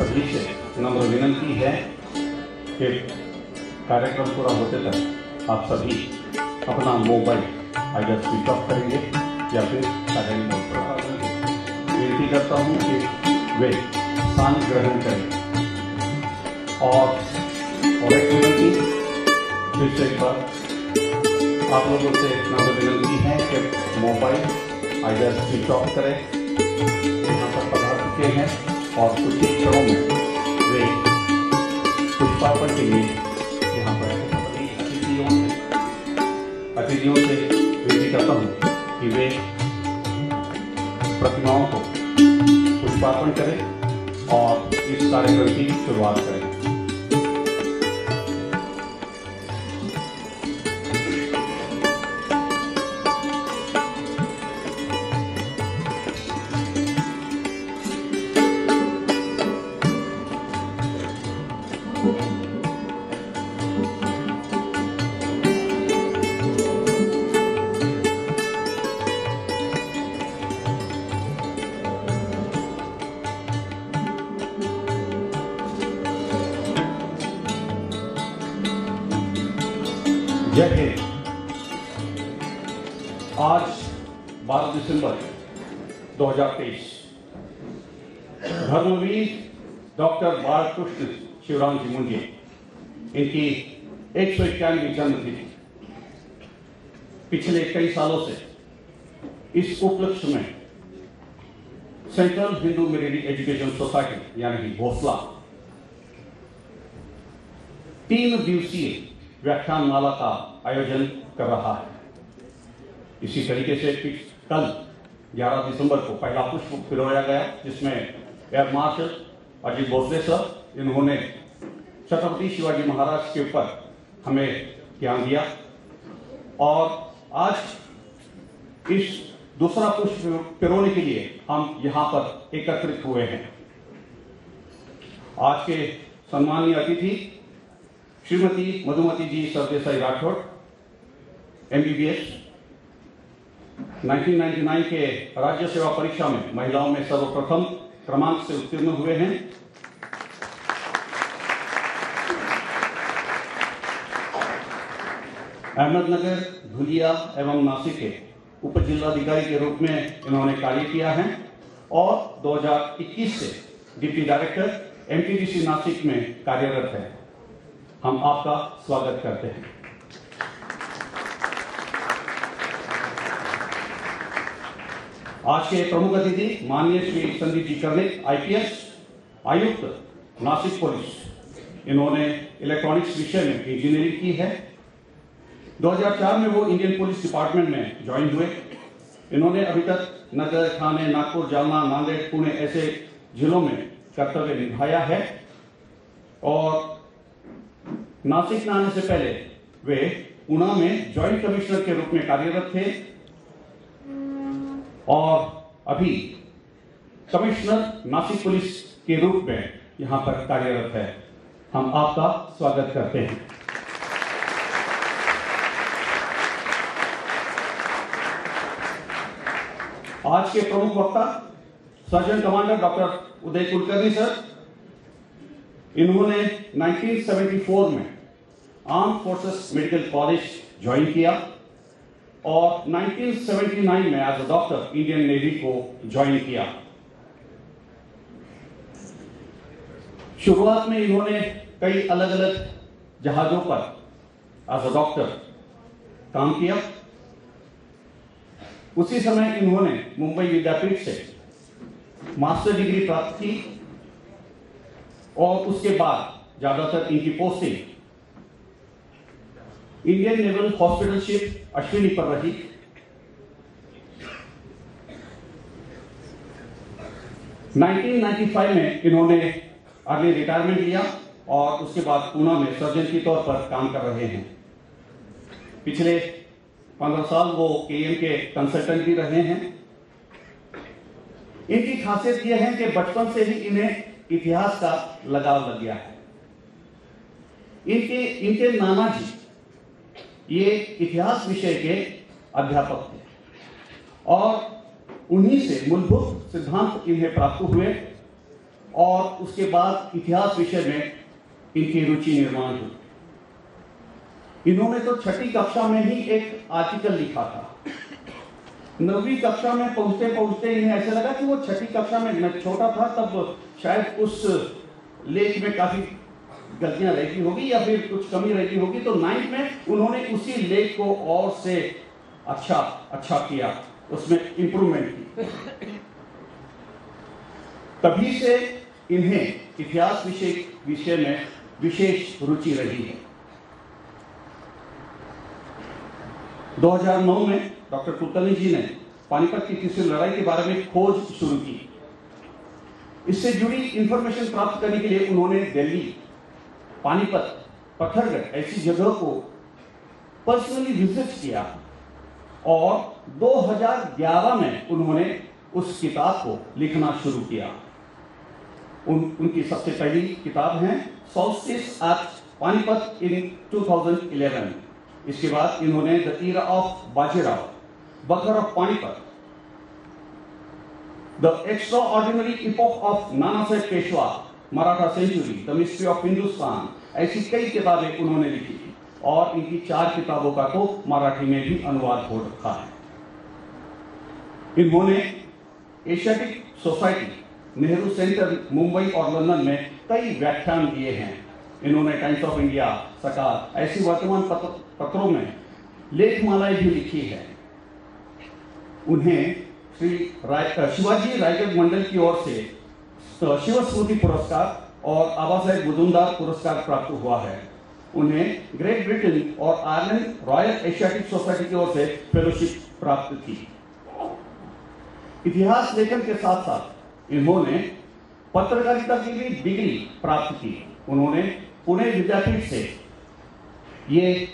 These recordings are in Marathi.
सभी से नम्र विनती है कि कार्यक्रम पूरा होते तक आप सभी अपना मोबाइल अगर स्विच ऑफ करेंगे या फिर साइलेंट मोड पर विनती करता हूँ कि वे स्थान ग्रहण करें। और एक विनती फिर से एक बार आप लोगों से नम्र विनती है कि मोबाइल अगर स्विच ऑफ करें। यहाँ पर पधार चुके हैं और कुछ ही क्षणों में वे पुष्पार्पण के लिए यहाँ पर अतिथियों से विनती करता हूँ कि वे प्रतिमाओं को पुष्पार्पण करें और इस कार्यक्रम की शुरुआत करें। जय हिंद। आज 12 दिसंबर 2023 धर्मवीर डॉक्टर बालकृष्ण शिवराम जी मुंडे इनकी 191वीं जन्मतिथि। पिछले कई सालों से इस उपलक्ष्य में सेंट्रल हिंदू मेरिडी एजुकेशन सोसाइटी यानी कि भोसला 3 दिवसीय व्याख्यानमाला का आयोजन कर रहा है। इसी तरीके से कल 11 दिसंबर को पहला पुष्प पिरोया गया, जिसमें air marshal Ajit Bhosale sir इन्होंने छत्रपति शिवाजी महाराज के ऊपर हमें ज्ञान दिया। और आज इस दूसरा पुष्प पिरोने के लिए हम यहाँ पर एकत्रित हुए हैं। आज के सम्मानीय अतिथि श्रीमती मधुमती जी सरदेसाई राठौड़ MBBS 1999 के राज्य सेवा परीक्षा में महिलाओं में सर्वप्रथम क्रमांक से उत्तीर्ण हुए हैं। अहमदनगर, धुलिया एवं नासिक के उप जिलाधिकारी के रूप में इन्होंने कार्य किया है और 2021 से डिप्टी डायरेक्टर MTDC नासिक में कार्यरत है। हम आपका स्वागत करते हैं। आज के प्रमुख अतिथि माननीय श्री संदीप जी कर्णिक IPS आयुक्त नासिक पुलिस। इन्होंने इलेक्ट्रॉनिक्स विषय में इंजीनियरिंग की है। 2004 में वो इंडियन पुलिस डिपार्टमेंट में ज्वाइन हुए। इन्होंने अभी तक नगर, ठाणे, नागपुर, जालना, नांदेड़, पुणे ऐसे जिलों में कर्तव्य निभाया है। और नासिक में आने से पहले वे पुणे में जॉइंट कमिश्नर के रूप में कार्यरत थे और अभी कमिश्नर नासिक पुलिस के रूप में यहां पर कार्यरत है। हम आपका स्वागत करते हैं। आज के प्रमुख वक्ता surgeon commander doctor Uday Kulkarni sir. इन्होंने 1974 में arm forces medical college join किया और 1979 में as a doctor Indian navy को ज्वाइन किया। शुरुआत में इन्होंने कई अलग अलग जहाजों पर एज अ डॉक्टर काम किया। उसी समय इन्होंने मुंबई विद्यापीठ से मास्टर डिग्री प्राप्त की और उसके बाद ज्यादातर इनकी पोस्टिंग इंडियन नेवल हॉस्पिटलशिप अश्विनी पर रही। नाइनटीन 1995 में इन्होंने अर्ली रिटायरमेंट लिया और उसके बाद पुणे में सर्जन के तौर पर काम कर रहे हैं। पिछले 15 साल वो KM के कंसल्टेंट भी रहे हैं। इनकी खासियत यह है कि बचपन से ही इन्हें इतिहास का लगाव लग गया है। इनके नाना जी ये इतिहास विषय के अध्यापक थे और उन्हीं से मूलभूत सिद्धांत इन्हें प्राप्त हुए और उसके बाद इतिहास विषय में इनकी रुचि निर्माण हुई। इन्होंने तो छठी कक्षा में ही एक आर्टिकल लिखा था। 9वीं कक्षा में पहुंचते पहुंचते इन्हें ऐसा लगा कि वो छठी कक्षा में, मैं छोटा था तब, शायद उस लेख में काफी गलतियां रही होगी या फिर कुछ कमी रही होगी, तो 9th में उन्होंने उसी लेख को और से अच्छा किया, उसमें इंप्रूवमेंट की। तभी से इन्हें इतिहास विषय में विशेष रुचि रही है। 2009 में डॉक्टर कुलकर्णी जी ने पानीपत की तीसरी लड़ाई के बारे में खोज शुरू की। इससे जुड़ी इंफॉर्मेशन प्राप्त करने के लिए उन्होंने दिल्ली, पानीपत, पत्थरगढ़ ऐसी जगह को पर्सनली विजिट किया और 2011 में उन्होंने उस किताब को लिखना शुरू किया। उनकी सबसे पहली किताब है सॉल्स्टिस एट पानीपत इन 2011। इसके बाद इन्होंने द इरा ऑफ बाजीराव, बखर of Panipat, the extraordinary epoch of Nana Saheb Peshwa, Maratha century, the mystery of Hindustan, ऐसी कई किताबें उन्होंने लिखी और इनकी 4 किताबों का तो मराठी में भी अनुवाद हो रखा है। इन्होंने Asiatic society, Nehru centre, Mumbai और लंदन में कई व्याख्यान दिए हैं। इन्होंने टाइम्स ऑफ इंडिया, सकार ऐसी वर्तमान पत्रों में लेखमालाएं भी लिखी है। उन्हें श्री शिवाजी रायगढ़ मंडल की ओर से शिव स्मृति पुरस्कार और आबा साहेब मुजुमदार पुरस्कार प्राप्त हुआ है। उन्हें ग्रेट ब्रिटेन और आयरलैंड रॉयल एशियाटिक सोसाइटी की ओर से फेलोशिप प्राप्त थी। इतिहास लेखन के साथ साथ इन्होंने पत्रकारिता की भी डिग्री प्राप्त की। उन्होंने पुणे विद्यापीठ से ये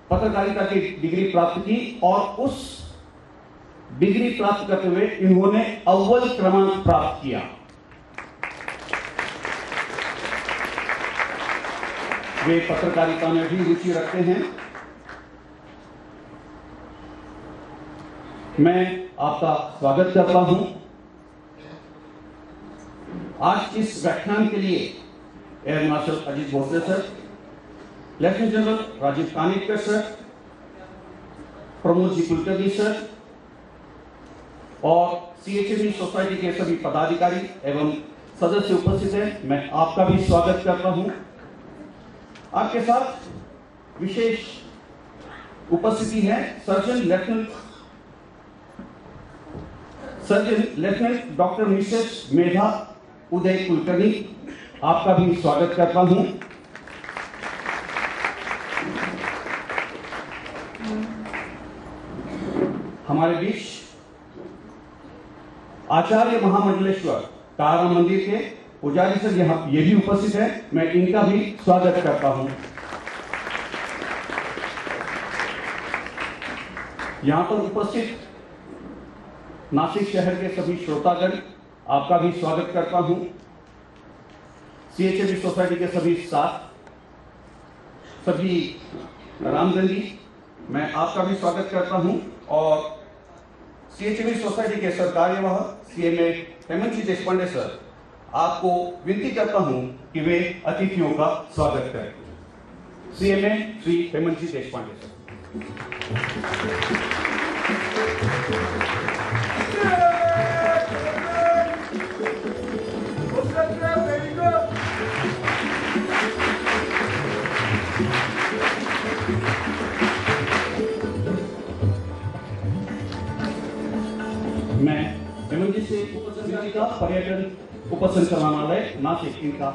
पत्रकारिता की डिग्री प्राप्त की और उस डिग्री प्राप्त करते हुए इन्होंने अव्वल क्रमांक प्राप्त किया। वे पत्रकारिता में भी रुचि रखते हैं। मैं आपका स्वागत करता हूं। आज इस व्याख्यान के लिए air marshal Ajit Bhosale sir, lieutenant general Rajiv Kanitkar sir, Pramod ji Kulkarni sir और CHME सोसाइटी के सभी पदाधिकारी एवं सदस्य उपस्थित हैं। मैं आपका भी स्वागत करता हूं। आपके साथ विशेष उपस्थिति है surgeon lieutenant doctor Mrs Medha Uday Kulkarni, आपका भी स्वागत करता हूं। हमारे बीच आचार्य महामंडलेश्वर तारा मंदिर के पुजारी सर ये भी उपस्थित है। मैं इनका भी स्वागत करता हूं। यहां पर उपस्थित नासिक शहर के सभी श्रोतागण, आपका भी स्वागत करता हूं। CHME सोसाइटी के सभी स्टाफ, सभी रामगंजी, मैं आपका भी स्वागत करता हूं और CHME सोसाइटी के सर कार्यवाह CMA हेमंत जी देशपांडे सर, आपको विनती करता हूं कि वे अतिथियों का स्वागत करें। CMA श्री हेमंत जी देशपांडे सर। मैं हेमंत जी से उपसंचालिका पर्यटन उपसंचालनालय नासिक, इनका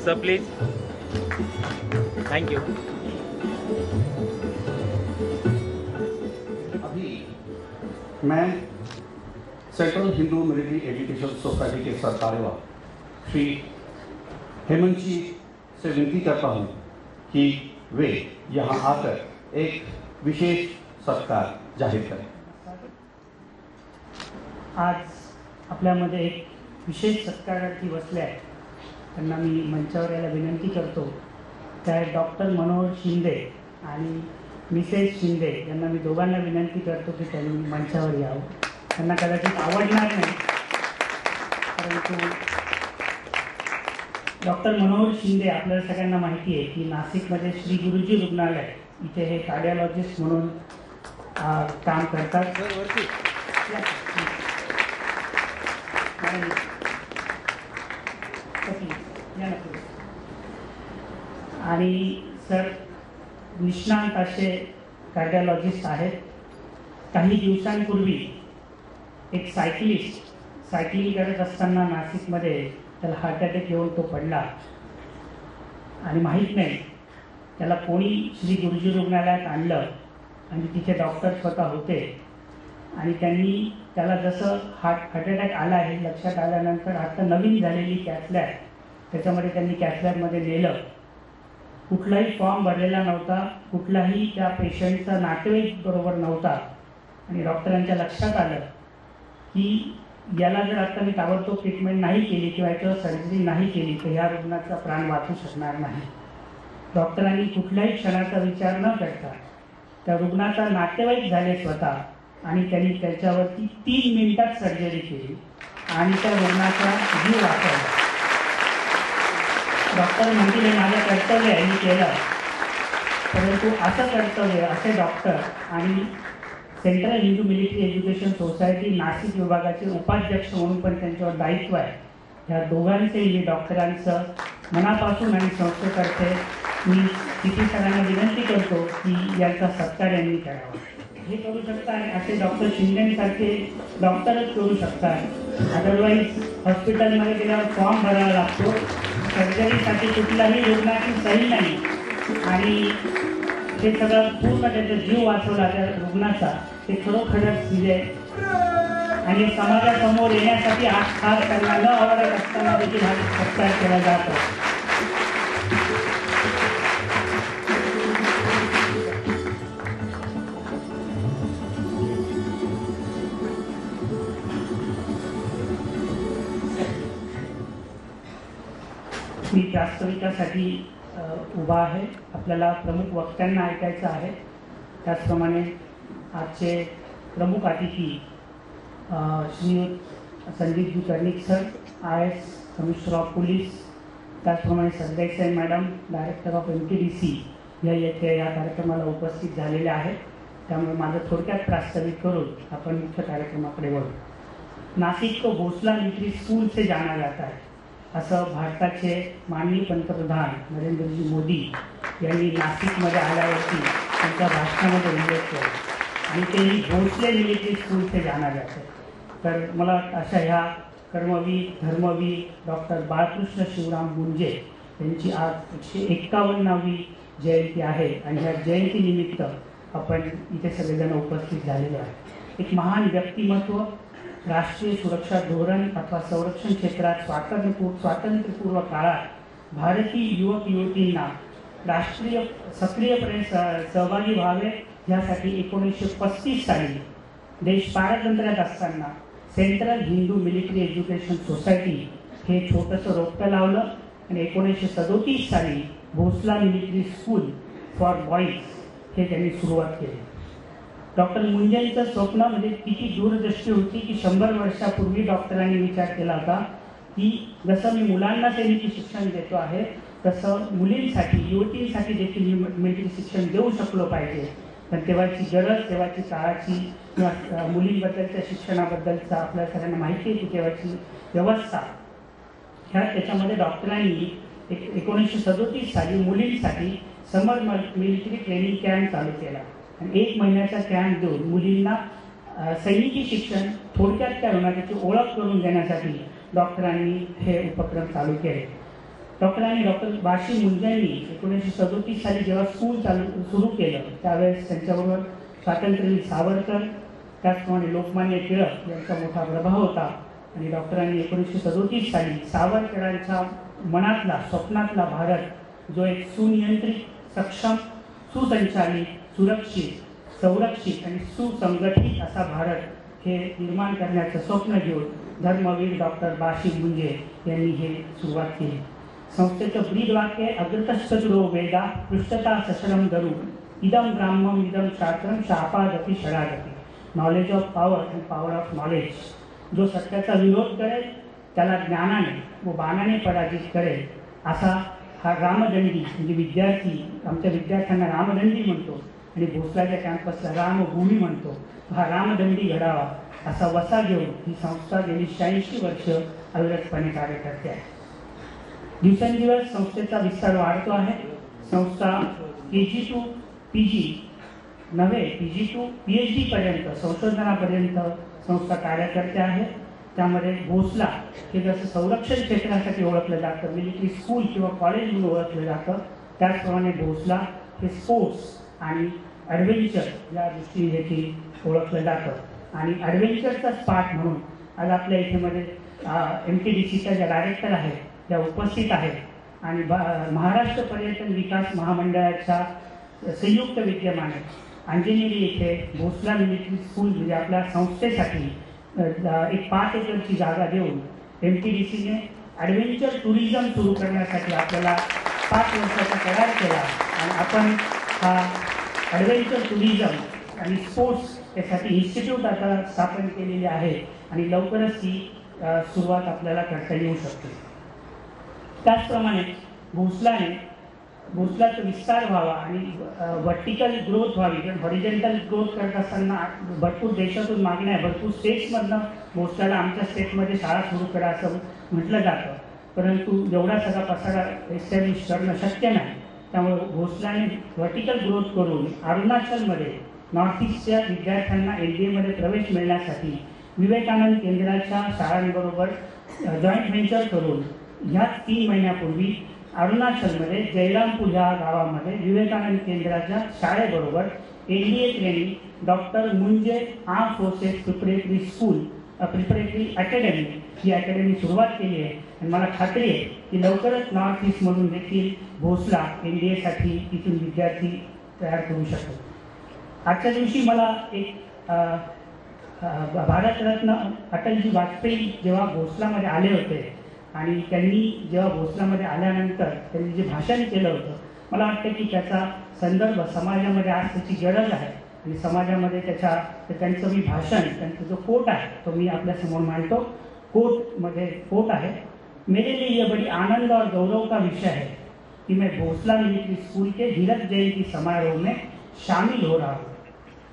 सर प्लीज, थैंक यू। अभी मैं central Hindu military education society के सर कार्यवाह श्री हेमंत जी से विनती करता हूं कि वे यहाँ आकर एक विशेष सत्कार जाहीर करें। आज आपल्यामध्ये एक विशेष सत्कारार्थी बसले आहेत, त्यांना मी मंचावर यायला विनंती करतो। त्या डॉक्टर मनोहर शिंदे आणि मिसेस शिंदे यांना मी दोघांना विनंती करतो की त्यांनी मंचावर यावं। त्यांना कदाचित आवडणार नाही, परंतु डॉक्टर मनोहर शिंदे आपल्याला सगळ्यांना माहिती आहे की नाशिकमध्ये श्री गुरुजी रुग्णालय इथे हे कार्डिओलॉजिस्ट म्हणून काम करतात। आणि सर निष्णात असे कार्डिओलॉजिस्ट आहेत। काही दिवसांपूर्वी एक सायकलिंग करत असताना नाशिकमध्ये त्याला हार्ट अटॅक येऊन तो पडला आणि माहीत नाही त्याला कोणी श्री गुरुजी रुग्णालयात आणलं आणि तिथे डॉक्टर स्वतः होते आणि त्यांनी त्याला जसं हार्ट अटॅक आला हे लक्षात आल्यानंतर आता नवीन झालेली कॅथलॅब त्याच्यामध्ये त्यांनी कॅथलॅबमध्ये नेलं। कुठलाही फॉर्म भरलेला नव्हता, कुठलाही त्या पेशंटचा नातेवाईक बरोबर नव्हता आणि डॉक्टरांच्या लक्षात आलं की याला जर आता मी ताबडतोब ट्रीटमेंट नाही केली किंवा याच्यावर सर्जरी नाही केली तर ह्या रुग्णाचा प्राण वाचू शकणार नाही। डॉक्टरांनी कुठल्याही क्षणाचा विचार न करता त्या रुग्णाचा नातेवाईक झाले स्वतः आणि त्यांनी त्याच्यावरती 3 मिनिटात सर्जरी केली आणि त्या रुग्णाचा जीव वाचवला। डॉक्टर म्हणतील हे माझं कर्तव्य आहे, मी केलं, परंतु असं कर्तव्य असे डॉक्टर आणि central Hindu military education society Nashik विभागाचे उपाध्यक्ष म्हणून पण त्यांच्यावर दायित्व आहे। ह्या दोघांचेही मी डॉक्टरांचं मनापासून आणि संस्थेतर्फे मी तिथे सगळ्यांना विनंती करतो की यांचा सत्कार यांनी करावा। हे करू शकतात असे डॉक्टर शिंदेसारखे डॉक्टरच करू शकतात, अदरवाईज हॉस्पिटलमध्ये गेल्यावर फॉर्म भरावा लागतो, सर्जरीसाठी कुठलाही रुग्णाची सही नाही आणि ते सगळं पूर्ण त्याचा जीव वाचवला त्या रुग्णाचा, ते खरोखरच दिले आणि समाजासमोर येण्यासाठी आज त्यांना न आवडत असताना देखील हा सत्कार केला जातो। मी प्रास्ताविकासाठी उभा आहे, आपल्याला प्रमुख वक्त्यांना ऐकायचं आहे। त्याचप्रमाणे आजचे प्रमुख अतिथी श्रीयुत संदीपजी Karnik sir, IAS commissioner of police, त्याचप्रमाणे Sardesai madam director of MTDC या येथे या कार्यक्रमाला उपस्थित झालेले आहेत। त्यामुळे माझं थोडक्यात प्रास्ताविक करून आपण मुख्य कार्यक्रमाकडे वळू। नासिक को भोसला मिलिट्री स्कूल से जाना जाता है असं भारताचे माननीय पंतप्रधान नरेंद्रजी मोदी यांनी नाशिकमध्ये आल्यावरती त्यांच्या भाषणामध्ये उल्लेख केला आणि तेही भोसले मिलिट्री स्कूल से जाना जातं। तर मला अशा ह्या कर्मवीर धर्मवीर डॉक्टर बाळकृष्ण शिवराम मुंजे यांची आज 151वी जयंती आहे आणि ह्या जयंतीनिमित्त आपण इथे सगळेजण उपस्थित झालेलो आहे। एक महान व्यक्तिमत्व, राष्ट्रीय सुरक्षा धोरण अथवा संरक्षण क्षेत्रात स्वातंत्र्यपूर्व काळात भारतीय युवक युवतींना राष्ट्रीय सक्रियपणे सहभागी व्हावे यासाठी 1935 साली देश पारतंत्र्यात असताना central Hindu military education society हे छोटंसं रोपटं लावलं आणि 1937 साली Bhonsala military school for boys हे त्यांनी सुरुवात केली। डॉक्टर मुंजेंचं स्वप्न म्हणजे किती दूरदृष्टी होती की 100 वर्षापूर्वी डॉक्टरांनी विचार केला होता की जसं मी मुलांना सैनिकी शिक्षण देतो आहे तसं मुलींसाठी युवतींसाठी देखील मी मिलिटरी शिक्षण देऊ शकलो पाहिजे। पण तेव्हाची गरज, तेव्हाची काळाची किंवा मुलींबद्दलच्या शिक्षणाबद्दलचा आपल्या सगळ्यांना माहिती आहे की तेव्हाची व्यवस्था त्याच्यामध्ये डॉक्टरांनी 1937 साली मुलींसाठी समर मिलिटरी ट्रेनिंग कॅम्प चालू केला आणि 1 महिन्याचा कॅम्प देऊन मुलींना सैनिकी शिक्षण थोडक्यात काय होणार त्याची ओळख करून देण्यासाठी डॉक्टरांनी हे उपक्रम चालू केले। डॉक्टर बाशी मुंजेंनी 1937 साली जेव्हा स्कूल सुरू केलं त्यावेळेस त्यांच्याबरोबर स्वातंत्र्यवीर सावरकर, त्याचप्रमाणे लोकमान्य टिळक यांचा मोठा प्रभाव होता आणि डॉक्टरांनी 1937 साली सावरकरांच्या मनातला स्वप्नातला भारत जो एक सुनियंत्रित सक्षम, सुसंचालित, सुरक्षित, संरक्षित आणि सुसंघटित असा भारत हे निर्माण करण्याचं स्वप्न घेऊन धर्मवीर डॉक्टर बाशी मुंजे यांनी हे सुरुवात केली. संस्थेचं ब्रीद वाक्य अग्रतश्चतुरो वेदा पृष्ठता सशरम धरू इदम ब्राह्मम इदम शास्त्रम शापादपि षडादपि. Knowledge of power and power of knowledge. जो सत्याचा विरोध करेल त्याला ज्ञानाने व बाणाने पराजित करेल असा हा रामदंडी म्हणजे विद्यार्थी, आमच्या विद्यार्थ्यांना रामदंडी म्हणतो आणि भोसलाच्या कॅम्पसला रामभूमी म्हणतो. हा रामदंडी घडावा असा वसा घेऊन ही संस्था गेली 86 वर्ष अविरतपणे कार्य करते आहे. दिवसेंदिवस संस्थेचा विस्तार वाढतो आहे. संस्था KG to PG नव्हे, PG to PhD पर्यंत संशोधनापर्यंत संस्था कार्य करते आहे. त्यामध्ये भोसला हे जसं संरक्षण क्षेत्रासाठी ओळखलं जातं, मिलिटरी स्कूल किंवा कॉलेज म्हणून ओळखलं जातं, त्याचप्रमाणे भोसला हे स्पोर्ट्स आणि ॲडव्हेंचर या दृष्टीने देखील ओळखलं जातं. आणि ॲडव्हेंचरचाच पार्ट म्हणून आज आपल्या इथे मध्ये MTDCच्या ज्या डायरेक्टर आहेत त्या उपस्थित आहेत आणि महाराष्ट्र पर्यटन विकास महामंडळाच्या संयुक्त विद्यमाने अंजनेरी येथे भोसला मिलिटरी स्कूल म्हणजे आपल्या संस्थेसाठी एक 5 एकरची जागा देऊन MTDCने ॲडव्हेंचर टुरिझम सुरू करण्यासाठी आपल्याला 5 वर्षाचा करार केला आणि आपण हा ॲडव्हेंचर टुरिझम आणि स्पोर्ट्स यासाठी इन्स्टिट्यूट आता स्थापन केलेली आहे आणि लवकरच ही सुरुवात आपल्याला करता येऊ शकते. त्याचप्रमाणे भोसलाचा विस्तार व्हावा आणि व्हर्टिकल ग्रोथ व्हावी. कारण हॉरिझॉन्टल ग्रोथ करत असताना भरपूर देशातून मागण्या आहे, भरपूर स्टेट्समधनं भोसलाला आमच्या स्टेटमध्ये शाळा सुरू करा असं म्हटलं जातं, परंतु एवढा सगळा पसारा एस्टॅब्लिश करणं शक्य नाही. त्यामुळे भोसलाने व्हर्टिकल ग्रोथ करून अरुणाचलमध्ये नॉर्थ ईस्टच्या विद्यार्थ्यांना LDAमध्ये प्रवेश मिळण्यासाठी विवेकानंद केंद्राच्या शाळांबरोबर जॉईंट व्हेंचर करून ह्या 3 महिन्यापूर्वी अरुणाचलमध्ये जयरामपूर ह्या गावामध्ये विवेकानंद केंद्राच्या शाळेबरोबर NDA ट्रेनिंग डॉक्टर मुंजे आर्म फोर्सेस प्रिपरेटरी अकॅडमी ही अकॅडमी सुरुवात केली आहे. आणि मला खात्री आहे की लवकरच नॉर्थ ईस्टमधून देखील भोसला NDAसाठी इथून विद्यार्थी तयार करू शकतो. आजच्या दिवशी मला एक भारतरत्न अटलजी वाजपेयी जेव्हा भोसलामध्ये आले होते आणि त्यांनी जेव्हा भोसलामध्ये आल्यानंतर त्यांनी जे भाषण केलं होतं, मला वाटतं की त्याचा संदर्भ समाजामध्ये आज त्याची गरज आहे आणि समाजामध्ये त्यांचं मी भाषण, त्यांचा जो कोट आहे तो मी आपल्यासमोर मांडतो. कोट आहे, मेरे लिए ये बड़ी आनंद और गौरव का विषय है कि मैं भोसला मिलिट्री स्कूल के हीरक जयंती समारोह में शामिल हो रहा हूँ.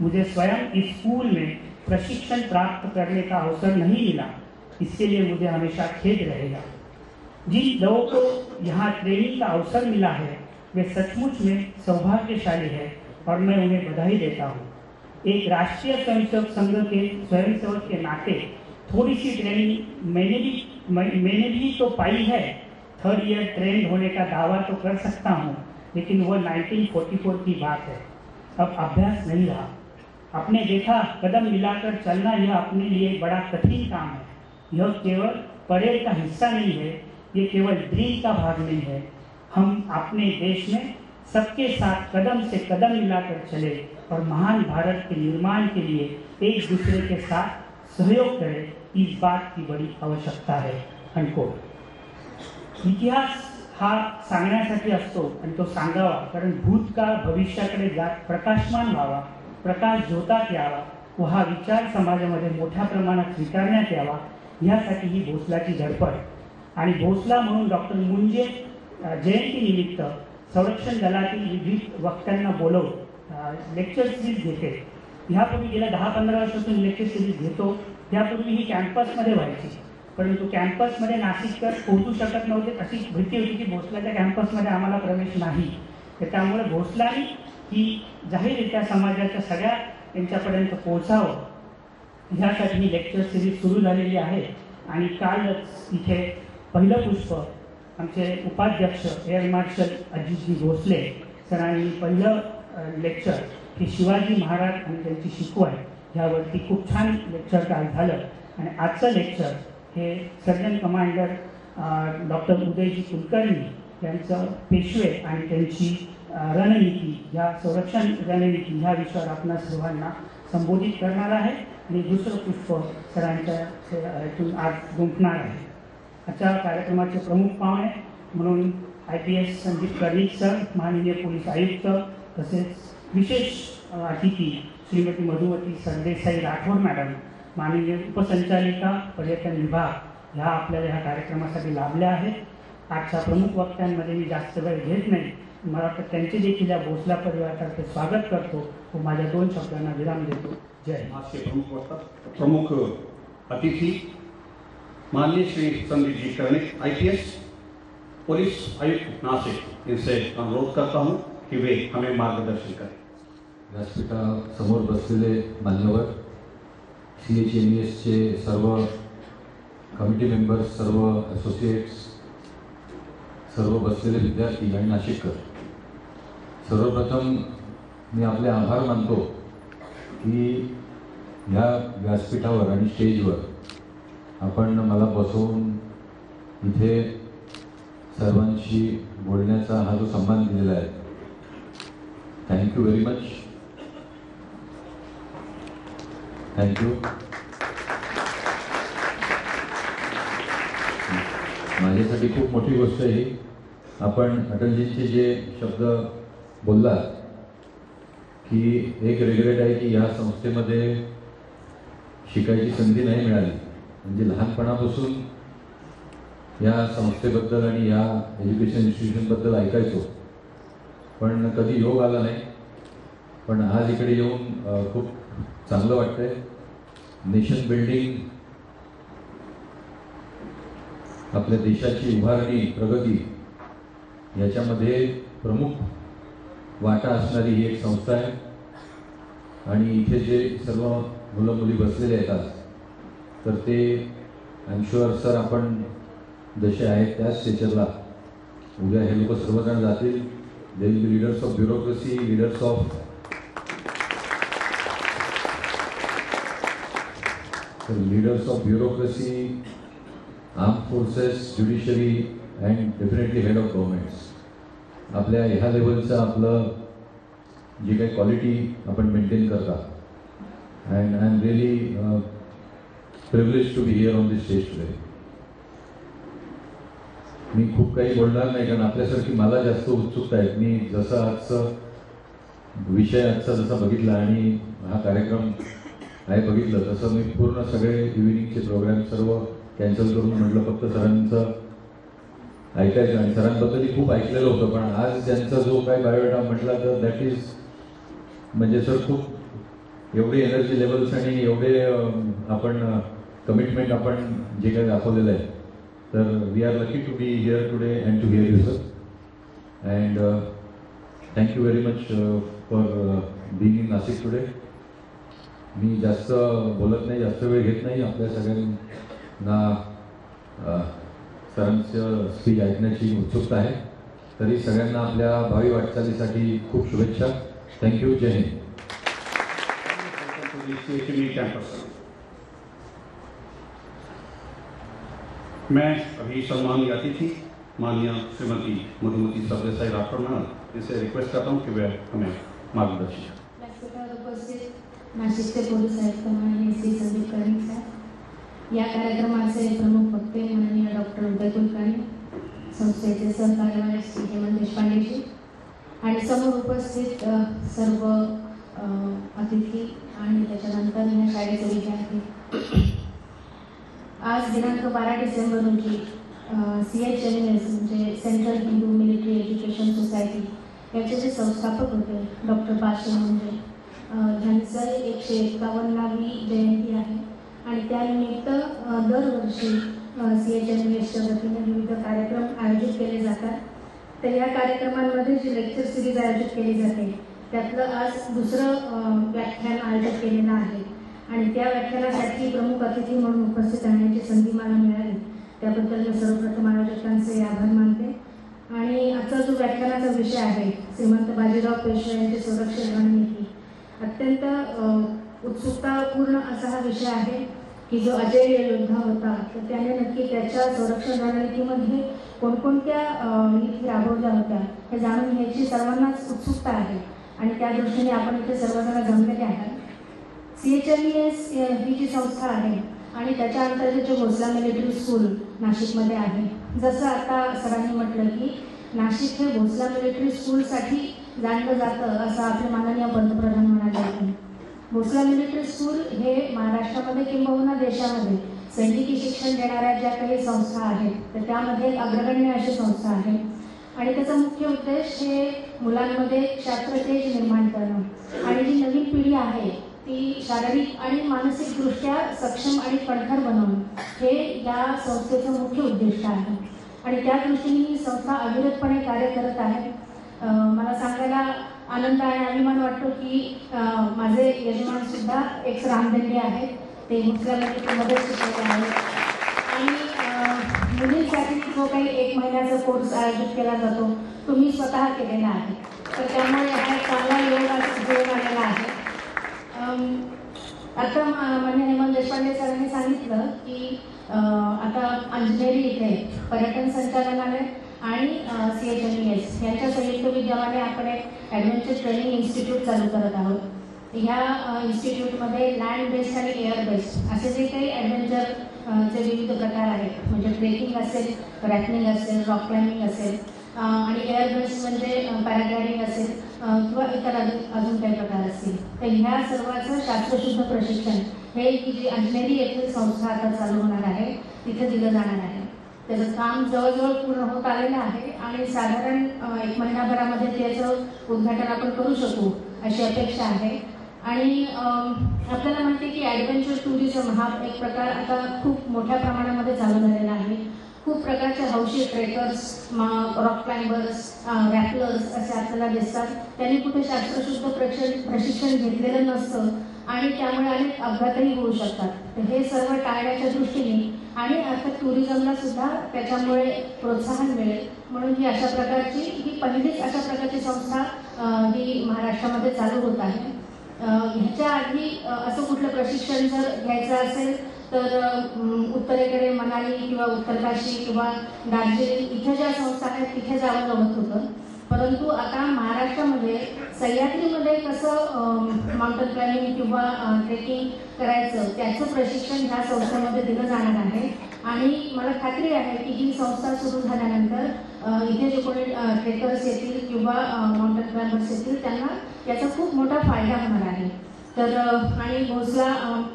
मुझे स्वयं इस स्कूल में प्रशिक्षण प्राप्त करने का अवसर नहीं मिला, इसके लिए मुझे हमेशा खेद रहेगा. जिन लोगों को यहाँ ट्रेनिंग का अवसर मिला है वे सचमुच में सौभाग्यशाली है और मैं उन्हें बधाई देता हूँ. एक राष्ट्रीय स्वयंसेवक संघ के स्वयंसेवक के नाते थोड़ी सी ट्रेनिंग मैंने भी तो पाई है. 3rd ईयर ट्रेंड होने का दावा तो कर सकता हूँ, लेकिन वह 1944 की बात है. अब अभ्यास नहीं रहा. आपने देखा कदम मिलाकर चलना यह अपने लिए बड़ा कठिन काम है. यह केवल परेड का हिस्सा नहीं है, ये केवल ड्रिल का भाग नहीं है. हम अपने देश में सबके साथ कदम से कदम मिलाकर चले और महान भारत के निर्माण के लिए एक दूसरे के साथ सहयोग करें, इस बात की बड़ी आवश्यकता है. अनकोट. इतिहास हा सांगण्यासाठी असतो आणि तो सांगावा, कारण भूतकाळ भविष्याकडे जात प्रकाशमान व्हावा, प्रकाश झोतात यावा व हा विचार समाजामध्ये मोठ्या प्रमाणात स्वीकारण्यात यावा, ह्यासाठी ही भोसलाची धडपड. आणि भोसला म्हणून डॉक्टर मुंजे जयंतीनिमित्त संरक्षण दलातील विविध वक्त्यांना बोलवून लेक्चर सिरीज घेते. ह्यापूर्वी गेल्या 10-15 वर्षापासून लेक्चर सिरीज घेतो. त्यापूर्वी ही कॅम्पसमध्ये व्हायची, परंतु कॅम्पसमध्ये नाशिककर पोहोचू शकत नव्हते. अशी भीती होती की भोसलाच्या कॅम्पसमध्ये आम्हाला प्रवेश नाही. त्यामुळे भोसलानी ही जाहीररित्या समाजाच्या सगळ्या यांच्यापर्यंत पोहोचावं ह्यासाठी ही लेक्चर सिरीज सुरू झालेली आहे. आणि कालच इथे पहिलं पुष्प आमचे उपाध्यक्ष एअर मार्शल अजितजी भोसले सरांनी पहिलं लेक्चर हे शिवाजी महाराज आणि त्यांची शिकवण ह्यावरती खूप छान लेक्चर काल झालं. आणि आजचं लेक्चर हे surgeon commander doctor Udayji Kulkarni यांचं पेशवे आणि त्यांची रणनीती ह्या संरक्षण रणनीती ह्या विषयावर आपणा सर्वांना संबोधित करणार आहे आणि दुसरं पुष्प सरांच्या इथून आज गुंफणार आहे. आजच्या कार्यक्रमाचे प्रमुख पाहुणे म्हणून IPS संदीप कर्णिक सर, माननीय पोलीस आयुक्त, तसेच विशेष अतिथी श्रीमती मधुमती सरदेसाई राठोड मॅडम, माननीय उपसंचालिका पर्यटन विभाग, ह्या आपल्याला ह्या कार्यक्रमासाठी लाभल्या आहेत. आजच्या प्रमुख वक्त्यांमध्ये मी जास्त वेळ घेत नाही. मला वाटतं त्यांचे देखील या भोसला परिवारातर्फे स्वागत करतो व माझ्या 2 शब्दांना विराम देतो. जय हिंद. आज के प्रमुख वक्ता, प्रमुख अतिथि माननीय श्री संदीप जी कर्णिक IPS पुलिस आयुक्त नासिक, इनसे अनुरोध करता हूँ कि वे हमें मार्गदर्शन करें. व्यासपीठासमोर बसलेले मान्यवर, CHMESचे सर्व कमिटी मेंबर्स, सर्व असोसिएट्स, सर्व बसलेले विद्यार्थी आणि नाशिककर, सर्वप्रथम मी आपले आभार मानतो की ह्या व्यासपीठावर आणि स्टेजवर आपण मला बसवून इथे सर्वांशी बोलण्याचा हा जो सन्मान दिलेला आहे. Thank you very much. थँक्यू. माझ्यासाठी खूप मोठी गोष्ट आहे ही. आपण अटलजींचे जे शब्द बोललात की एक रिग्रेट आहे की या संस्थेमध्ये शिकायची संधी नाही मिळाली. म्हणजे लहानपणापासून या संस्थेबद्दल आणि या एज्युकेशन इन्स्टिट्यूशनबद्दल ऐकायचो, पण कधी योग आला नाही. पण आज इकडे येऊन खूप चांगलं वाटतंय. नेशन बिल्डिंग, आपल्या देशाची उभारणी, प्रगती याच्यामध्ये प्रमुख वाटा असणारी ही एक संस्था आहे. आणि इथे जे सर्व मुलं मुली बसलेले आहेत आज, तर ते आय एम शुअर सर आपण जसे आहेत त्याच स्टेचरला उद्या हे लोक सर्वजण जातील. They will be leaders of bureaucracy, leaders of bureaucracy, arm forces, judiciary and definitely head of governments. आपल्या ह्या लेवलचं आपलं जी काही क्वालिटी आपण मेंटेन करता. And I am really privilege to be here on this stage today. मी खूप काही बोलणार नाही, कारण आपल्यासारखी मला जास्त उत्सुकता आहे. मी जसं आजचं विषय आजचा जसा बघितला आणि हा कार्यक्रम आहे बघितलं, तसं मी पूर्ण सगळे इव्हिनिंगचे प्रोग्राम सर्व कॅन्सल करून म्हटलं फक्त सरांचं ऐकायचं. आणि सरांबद्दलही खूप ऐकलेलं होतं, पण आज त्यांचा जो काय बायोडाटा म्हटला तर दॅट इज म्हणजे सर खूप एवढे एनर्जी लेवल्स आणि एवढे आपण कमिटमेंट आपण जे काही दाखवलेलं आहे. तर we are lucky to be here today and to hear you sir. And thank you very much for being in Nashik today. मी जास्त बोलत नाही, जास्त वेळ घेत नाही. आपल्या सगळ्यांना सरांचं स्पीच ऐकण्याची उत्सुकता आहे. तरी सगळ्यांना आपल्या भावी वाटचालीसाठी खूप शुभेच्छा. थँक्यू. जय हिंद. मैं अभी सम्मानीय अतिथि माननीय श्रीमती मधुमती सरदेसाई राठोड मैडम, इनसे रिक्वेस्ट करता हूँ कि वे हमें मार्गदर्शन. उपस्थित नाशिकचे पोलीस आयुक्त माननीय श्री संदीप कर्णिक साहेब, या कार्यक्रमाचे प्रमुख वक्ते माननीय डॉक्टर उदय कुलकर्णी, संस्थेचे सहकार्यवाह श्री हेमंत देशपांडेजी आणि समोर उपस्थित सर्व अतिथी आणि त्याच्यानंतर या शाळेचे विद्यार्थी. आज दिनांक 12 डिसेंबर रोजी CHMES म्हणजे central Hindu military education society याचे जे संस्थापक होते डॉक्टर पाशे म्हणजे ह्यांचं 151वी जयंती आहे. आणि त्यानिमित्त दरवर्षी CHMESच्या वतीने विविध कार्यक्रम आयोजित केले जातात. तर या कार्यक्रमांमध्ये जी लेक्चर सिरीज आयोजित केली जाते त्यातलं आज दुसरं व्याख्यान आयोजित केलेलं आहे. आणि त्या व्याख्यानासाठी प्रमुख अतिथी म्हणून उपस्थित राहण्याची संधी मला मिळाली, त्याबद्दल मी सर्वप्रथम आयोजकांचे आभार मानते. आणि आजचा जो व्याख्यानाचा विषय आहे श्रीमंत बाजीराव पेशवे यांची संरक्षण रणनीती, अत्यंत उत्सुकतापूर्ण असा हा विषय आहे की जो अजय योद्धा होता, तर त्याने नक्की त्याच्या संरक्षण रणनीतीमध्ये कोणकोणत्या नीती राबवल्या होत्या हे जाणून घ्यायची सर्वांनाच उत्सुकता आहे आणि त्या दृष्टीने आपण इथे सर्वजण जमलेले आहात. CHMES ही जी संस्था आहे आणि त्याच्या अंतर्गत जे भोसला मिलिटरी स्कूल नाशिकमध्ये आहे. जसं आता सरांनी म्हटलं की नाशिक हे भोसला मिलिटरी स्कूलसाठी जाणलं जातं असं आपले माननीय पंतप्रधान म्हणाले होते. भोसला मिलिटरी स्कूल हे महाराष्ट्रामध्ये किंबहुना देशामध्ये सैनिकी शिक्षण देणाऱ्या ज्या काही संस्था आहेत तर त्यामध्ये एक अग्रगण्य अशी संस्था आहे आणि त्याचा मुख्य उद्देश हे मुलांमध्ये क्षात्रतेज निर्माण करणं आणि जी नवीन पिढी आहे ती शारीरिक आणि मानसिकदृष्ट्या सक्षम आणि कणखर बनवणं हे या संस्थेचं मुख्य उद्दिष्ट आहे आणि त्या दृष्टीने ही संस्था अविरतपणे कार्य करत आहे. मला सांगायला आनंद आणि अभिमान वाटतो की माझे यजमान सुद्धा एक रामदंडे आहेत, ते मुस्लिम मदत शिकवत आहेत आणि मुलींसाठी जो काही 1 महिन्याचा कोर्स आयोजित केला जातो तो मी स्वतः केलेला आहे. तर त्यामुळे हा चांगला योग आलेला आहे. आता माननीय हेमंत देशपांडे सरांनी सांगितलं की आता अंजनेरी इथे पर्यटन संचालनालय आणि CHMES यांच्या संयुक्त विद्यमाने आपण एक ॲडव्हेंचर ट्रेनिंग इन्स्टिट्यूट चालू करत आहोत. ह्या इन्स्टिट्यूटमध्ये लँड बेस्ड आणि एअर बेस्ड असे जे काही ॲडव्हेंचर चे विविध प्रकार आहेत, म्हणजे ट्रेकिंग असेल, रॅफटिंग असेल, रॉक क्लाइम्बिंग असेल आणि एअर बेस्ड म्हणजे पॅराग्लायडिंग असेल किंवा इतर अजून काही प्रकार असतील. तर ह्या सर्वांचं शास्त्रशुद्ध प्रशिक्षण हे की जी अंजनेरी येथील संस्था आता चालू होणार आहे तिथे दिलं जाणार आहे. त्याचं काम जवळजवळ पूर्ण होत आलेलं आहे आणि साधारण 1 महिन्याभरामध्ये त्याचं उद्घाटन आपण करू शकू अशी अपेक्षा आहे. आणि आपल्याला माहिती आहे की ॲडव्हेंचर टुरिझम हा एक प्रकार आता खूप मोठ्या प्रमाणामध्ये चालू झालेला आहे. खूप प्रकारचे हौशी ट्रेकर्स, रॉक क्लाइंबर्स, रॅपलर्स असे आपल्याला दिसतात. त्यांनी कुठे शास्त्रशुद्ध प्रशिक्षण घेतलेलं नसतं आणि त्यामुळे अनेक अपघातही होऊ शकतात. तर हे सर्व टाळण्याच्या दृष्टीने आणि अर्थात टुरिझमला सुद्धा त्याच्यामुळे प्रोत्साहन मिळेल म्हणून ही अशा प्रकारची ही पहिलीच अशा प्रकारची संस्था ही महाराष्ट्रामध्ये चालू होत आहे. ह्याच्या आधी असं कुठलं प्रशिक्षण जर घ्यायचं असेल तर उत्तरेकडे मनाली किंवा उत्तरकाशी किंवा दार्जिलिंग इथे ज्या संस्था आहेत तिथे जावं लागत होतं. परंतु आता महाराष्ट्रामध्ये सह्याद्रीमध्ये कसं माउंटन क्लाइम्बिंग किंवा ट्रेकिंग करायचं त्याचं प्रशिक्षण ह्या संस्थेमध्ये दिलं जाणार आहे आणि मला खात्री आहे की ही संस्था सुरू झाल्यानंतर इथे जे कोणी ट्रेकर्स येतील किंवा माउंटन क्लाइंबर्स येतील त्यांना याचा खूप मोठा फायदा होणार आहे. तर आणि भोसला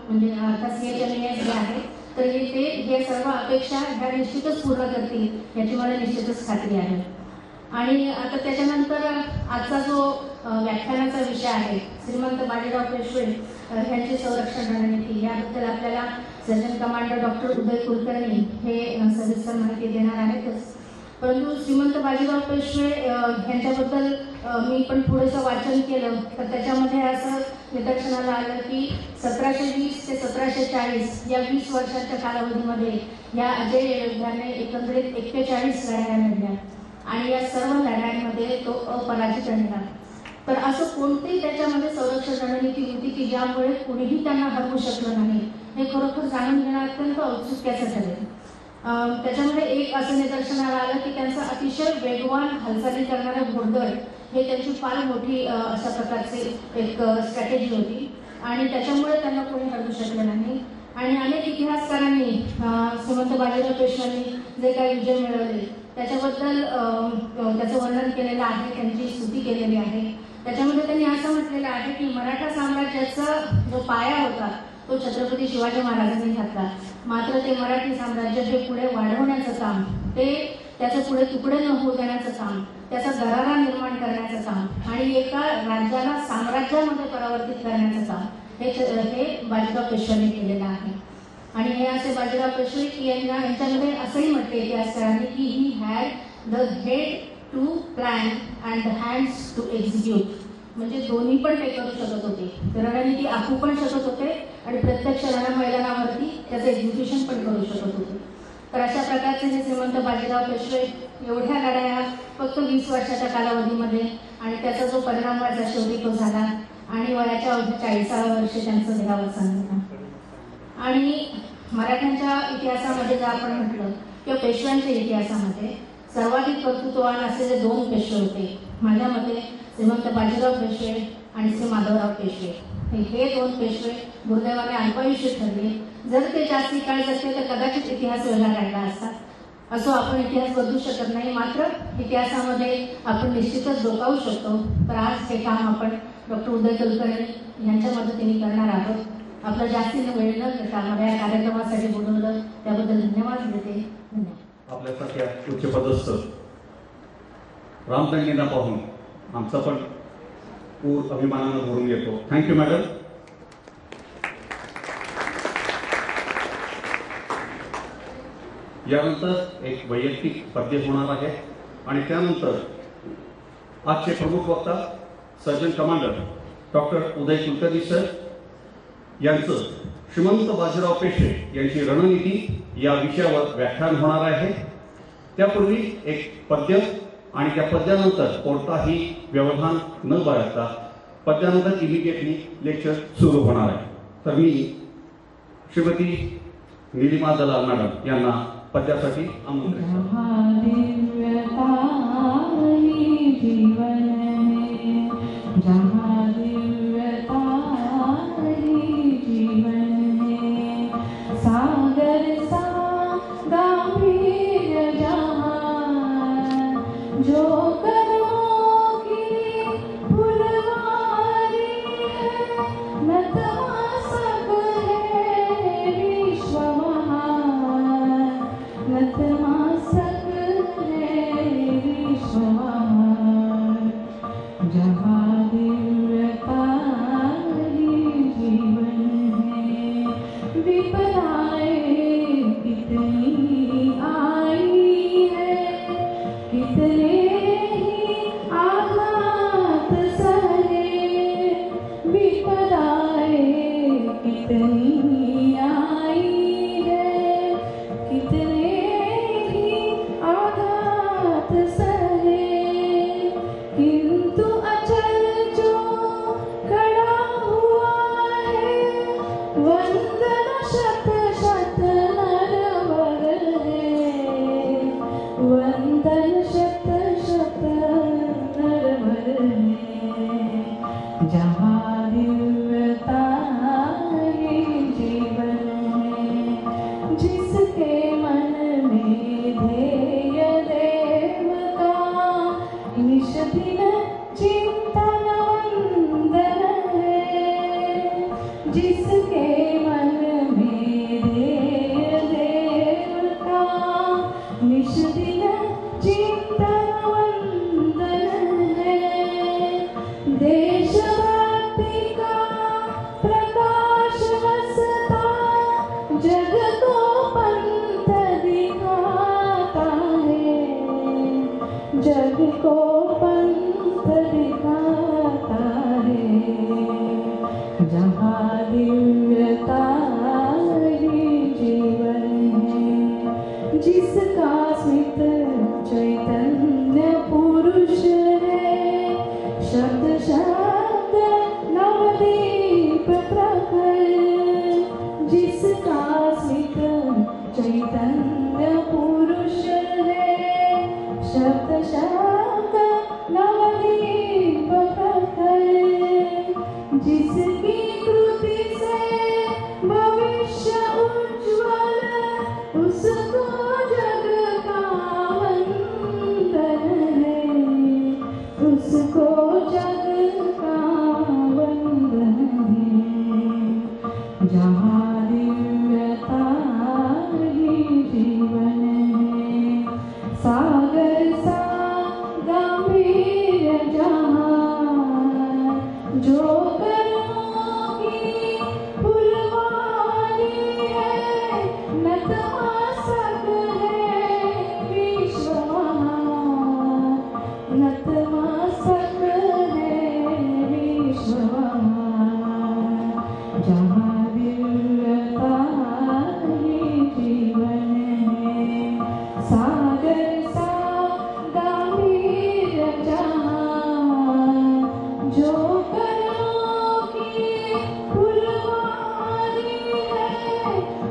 म्हणजे अर्थात CHMES जे आहे तर हे सर्व अपेक्षा ह्या निश्चितच पूर्ण करतील याची मला निश्चितच खात्री आहे. आणि आता त्याच्यानंतर आजचा जो व्याख्यानाचा विषय आहे श्रीमंत बाजीराव पेशवे यांची संरक्षण रणनीती याबद्दल आपल्याला surgeon commander doctor Uday Kulkarni हे सविस्तर माहिती देणार आहेतच. परंतु श्रीमंत बाजीराव पेशवे यांच्याबद्दल मी पण थोडंसं वाचन केलं तर त्याच्यामध्ये असं निदर्शनाला आलं की 1720 ते 1740 या 20 वर्षांच्या कालावधीमध्ये या अजय योद्ध्याने एकंदरीत 41 लढाया लढल्या आणि या सर्व लढायांमध्ये तो अपराजित राहिला. तर असं कोणतीही त्याच्यामध्ये संरक्षण रणनीती होती की ज्यामुळे कुणीही त्यांना हरवू शकलं नाही हे खरोखर जाणून घेणं अत्यंत औत्सुक्याचं ठरेल. त्याच्यामध्ये एक असं निदर्शनाला आलं की त्यांचं अतिशय वेगवान हालचाली करणारं घोडदळ हे त्यांची फार मोठी अशा प्रकारची एक स्ट्रॅटेजी होती आणि त्याच्यामुळे त्यांना कोणी हरवू शकलं नाही. आणि अनेक इतिहासकारांनी श्रीमंत बाजीराव पेशव्यांनी जे काही विजय मिळवले त्याच्याबद्दल त्याचं वर्णन केलेलं आहे, त्यांची स्तुती केलेली आहे. त्याच्यामध्ये त्यांनी असं म्हटलेलं आहे की मराठा साम्राज्याचा जो पाया होता तो छत्रपती शिवाजी महाराजांनी घातला, मात्र ते मराठी साम्राज्य हे पुढे वाढवण्याचं काम, ते त्याचं पुढे तुकडे न होऊ देण्याचं काम, त्याचा दरारा निर्माण करण्याचं काम आणि एका राज्याला साम्राज्यामध्ये परावर्तित करण्याचं काम हे बाजीराव पेशव्यांनी केलेलं आहे. आणि हे असे बाजीराव पेशवे यांच्यामध्ये असंही म्हटले इतिहासकारांनी की he had the head to plan and the hands to execute, म्हणजे दोन्ही पण ते करू शकत होते, रणनीती आखू पण शकत होते आणि प्रत्यक्ष रणमैदानावरती त्याचं एक्झिक्युशन पण करू शकत होते. तर अशा प्रकारचे हे श्रीमंत बाजीराव पेशवे एवढ्या लढाया फक्त 20 वर्षाच्या कालावधीमध्ये आणि त्याचा जो परिणाम व्हायचा शेवटी तो झाला आणि वयाच्या 40व्या वर्षी त्यांचं देहावसान झालं. आणि मराठ्यांच्या इतिहासामध्ये जर आपण म्हटलं किंवा पेशव्यांच्या इतिहासामध्ये सर्वाधिक कर्तृत्ववान असलेले 2 पेशवे होते. माझ्या मते श्रीमंत बाजीराव पेशवे आणि श्री माधवराव पेशवे. हे 2 पेशवे दुर्दैवाने अल्पायुष्य ठरले. जर ते जास्ती काळ जगले तर कदाचित इतिहास वेगळा राहिला असता. असो, आपण इतिहास बदलू शकत नाही, मात्र इतिहासामध्ये आपण निश्चितच डोकावू शकतो. तर आज हे काम आपण डॉक्टर उदय कुलकर्णी यांच्या मदतीने करणार आहोत. आपलं जास्ती वेळ न घेता मला या कार्यक्रमासाठी बोलवलं त्याबद्दल धन्यवाद देते. धन्यवाद. आपल्यासारख्या उच्चपदस्थ रामदांडींना पाहून आमचा पण पूर अभिमानानं भरून येतो. Thank you madam. यानंतर एक वैयक्तिक पद्य होणार आहे आणि त्यानंतर आजचे प्रमुख वक्ता surgeon commander doctor Uday Kulkarni sir यांचं श्रीमंत बाजीराव पेशवे यांची रणनीती या विषयावर व्याख्यान होणार आहे. त्यापूर्वी एक पद्य आणि त्या पद्यानंतर कोणताही व्यवधान न बाळगता पद्यानंतर इमिडिएटली लेक्चर सुरू होणार आहे. तर मी श्रीमती नीलिमा दलाल मॅडम यांना पद्यासाठी आमंत्रित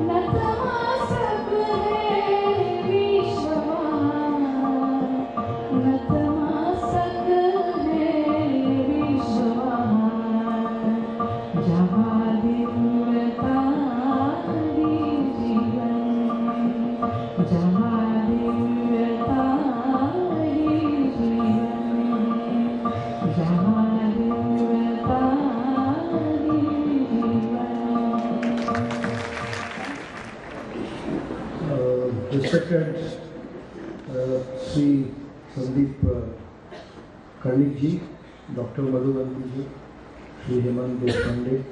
नत Respected Sri Sandeep Karnik ji, Dr. Madhuvanti ji, Sri Hemant Deshpande,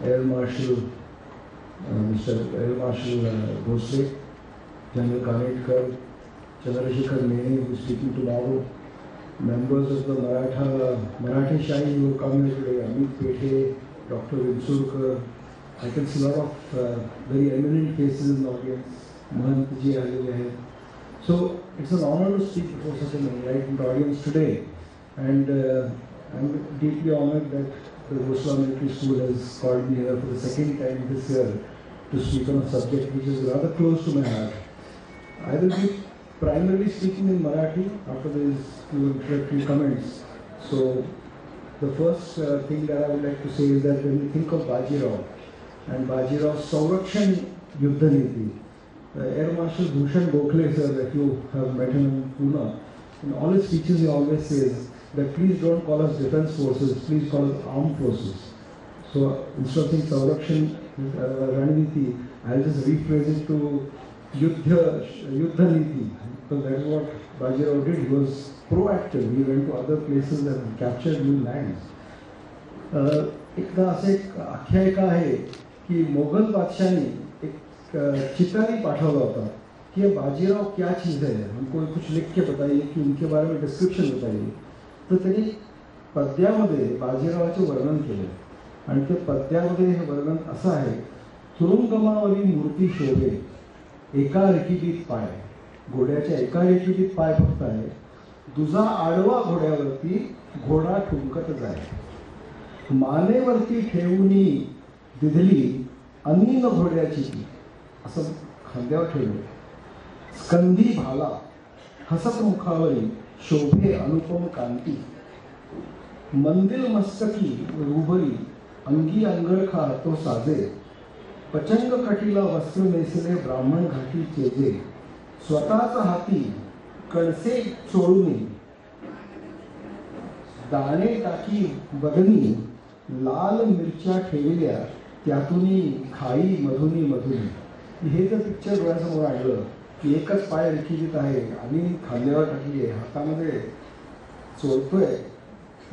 Air Marshal Mr. Air Marshal Bhosle, General Kanetkar, Chandrasekhar Mehne, who is speaking tomorrow, members of the Marathi Shahi who are coming here today, Amit Pethe, Dr. Vinsurkar. I can see a lot of very eminent faces in the audience. Mahant ji aalele hai. So it's an honor to speak before such an enlightened audience today, and I'm deeply honored that the Vosla Military School has called me here for the second time this year to speak on a subject which is rather close to my heart. I will be primarily speaking in Marathi after these few introductory comments. So the first thing that I would like to say is that when we think of Bajirao and Bajiraw's Saurakshan Yuddha Niti, Air Marshal Bhushan Gokhale sir, that you have met him in Pune, in all his speeches he always says that please don't call us defense forces, please call us armed forces. So instead of saying Saurakshan Rananiti, I'll just rephrase it to Yuddha Niti, because that is what Bajirao did. He was proactive. He went to other places and captured new lands. एकदा असे एक आख्यायिका आहे की मोगल बादशाहने एक चितारी पाठवला होता कि ये बाजीराव क्या चीज़ है, हमको कुछ लिख के बताइए कि उनके बारे में डिस्क्रिप्शन बताइए. तर त्यांनी पद्यामध्ये बाजीरावाचे वर्णन केले आणि ते पद्यामध्ये हे वर्णन असं आहे, तुरुंगमावरी मूर्ती शोभे एका रेखीतीत पाय, घोड्याच्या एका रेखीतीत पाय फक्त आहे, दुजा आडवा घोड्यावरती घोडा ठुमकत जाय, मानेवरती ठेवूनी दिधली अनीन घोड्याची ती, असं खांद्यावर ठेवले, स्कंदी भाला हसत मुखावरी शोभे अनुपम कांती, मंदिल मस्तकी रुबरी अंगी अंगरखा तो साजे, पचंग कटीला वस्त्र नेसले ब्राह्मण घाटी चेजे, स्वतःच हाती कणसे चोळूनी दाणे टाकी बदनी लाल मिरच्या ठेवल्या त्यातूनी खाई मधुनी मधुनी. हे जर पिक्चर डोळ्यासमोर आणलं की एकच पाय रेखीत आहे आणि खांद्यावर टाकली आहे, हातामध्ये चोळतोय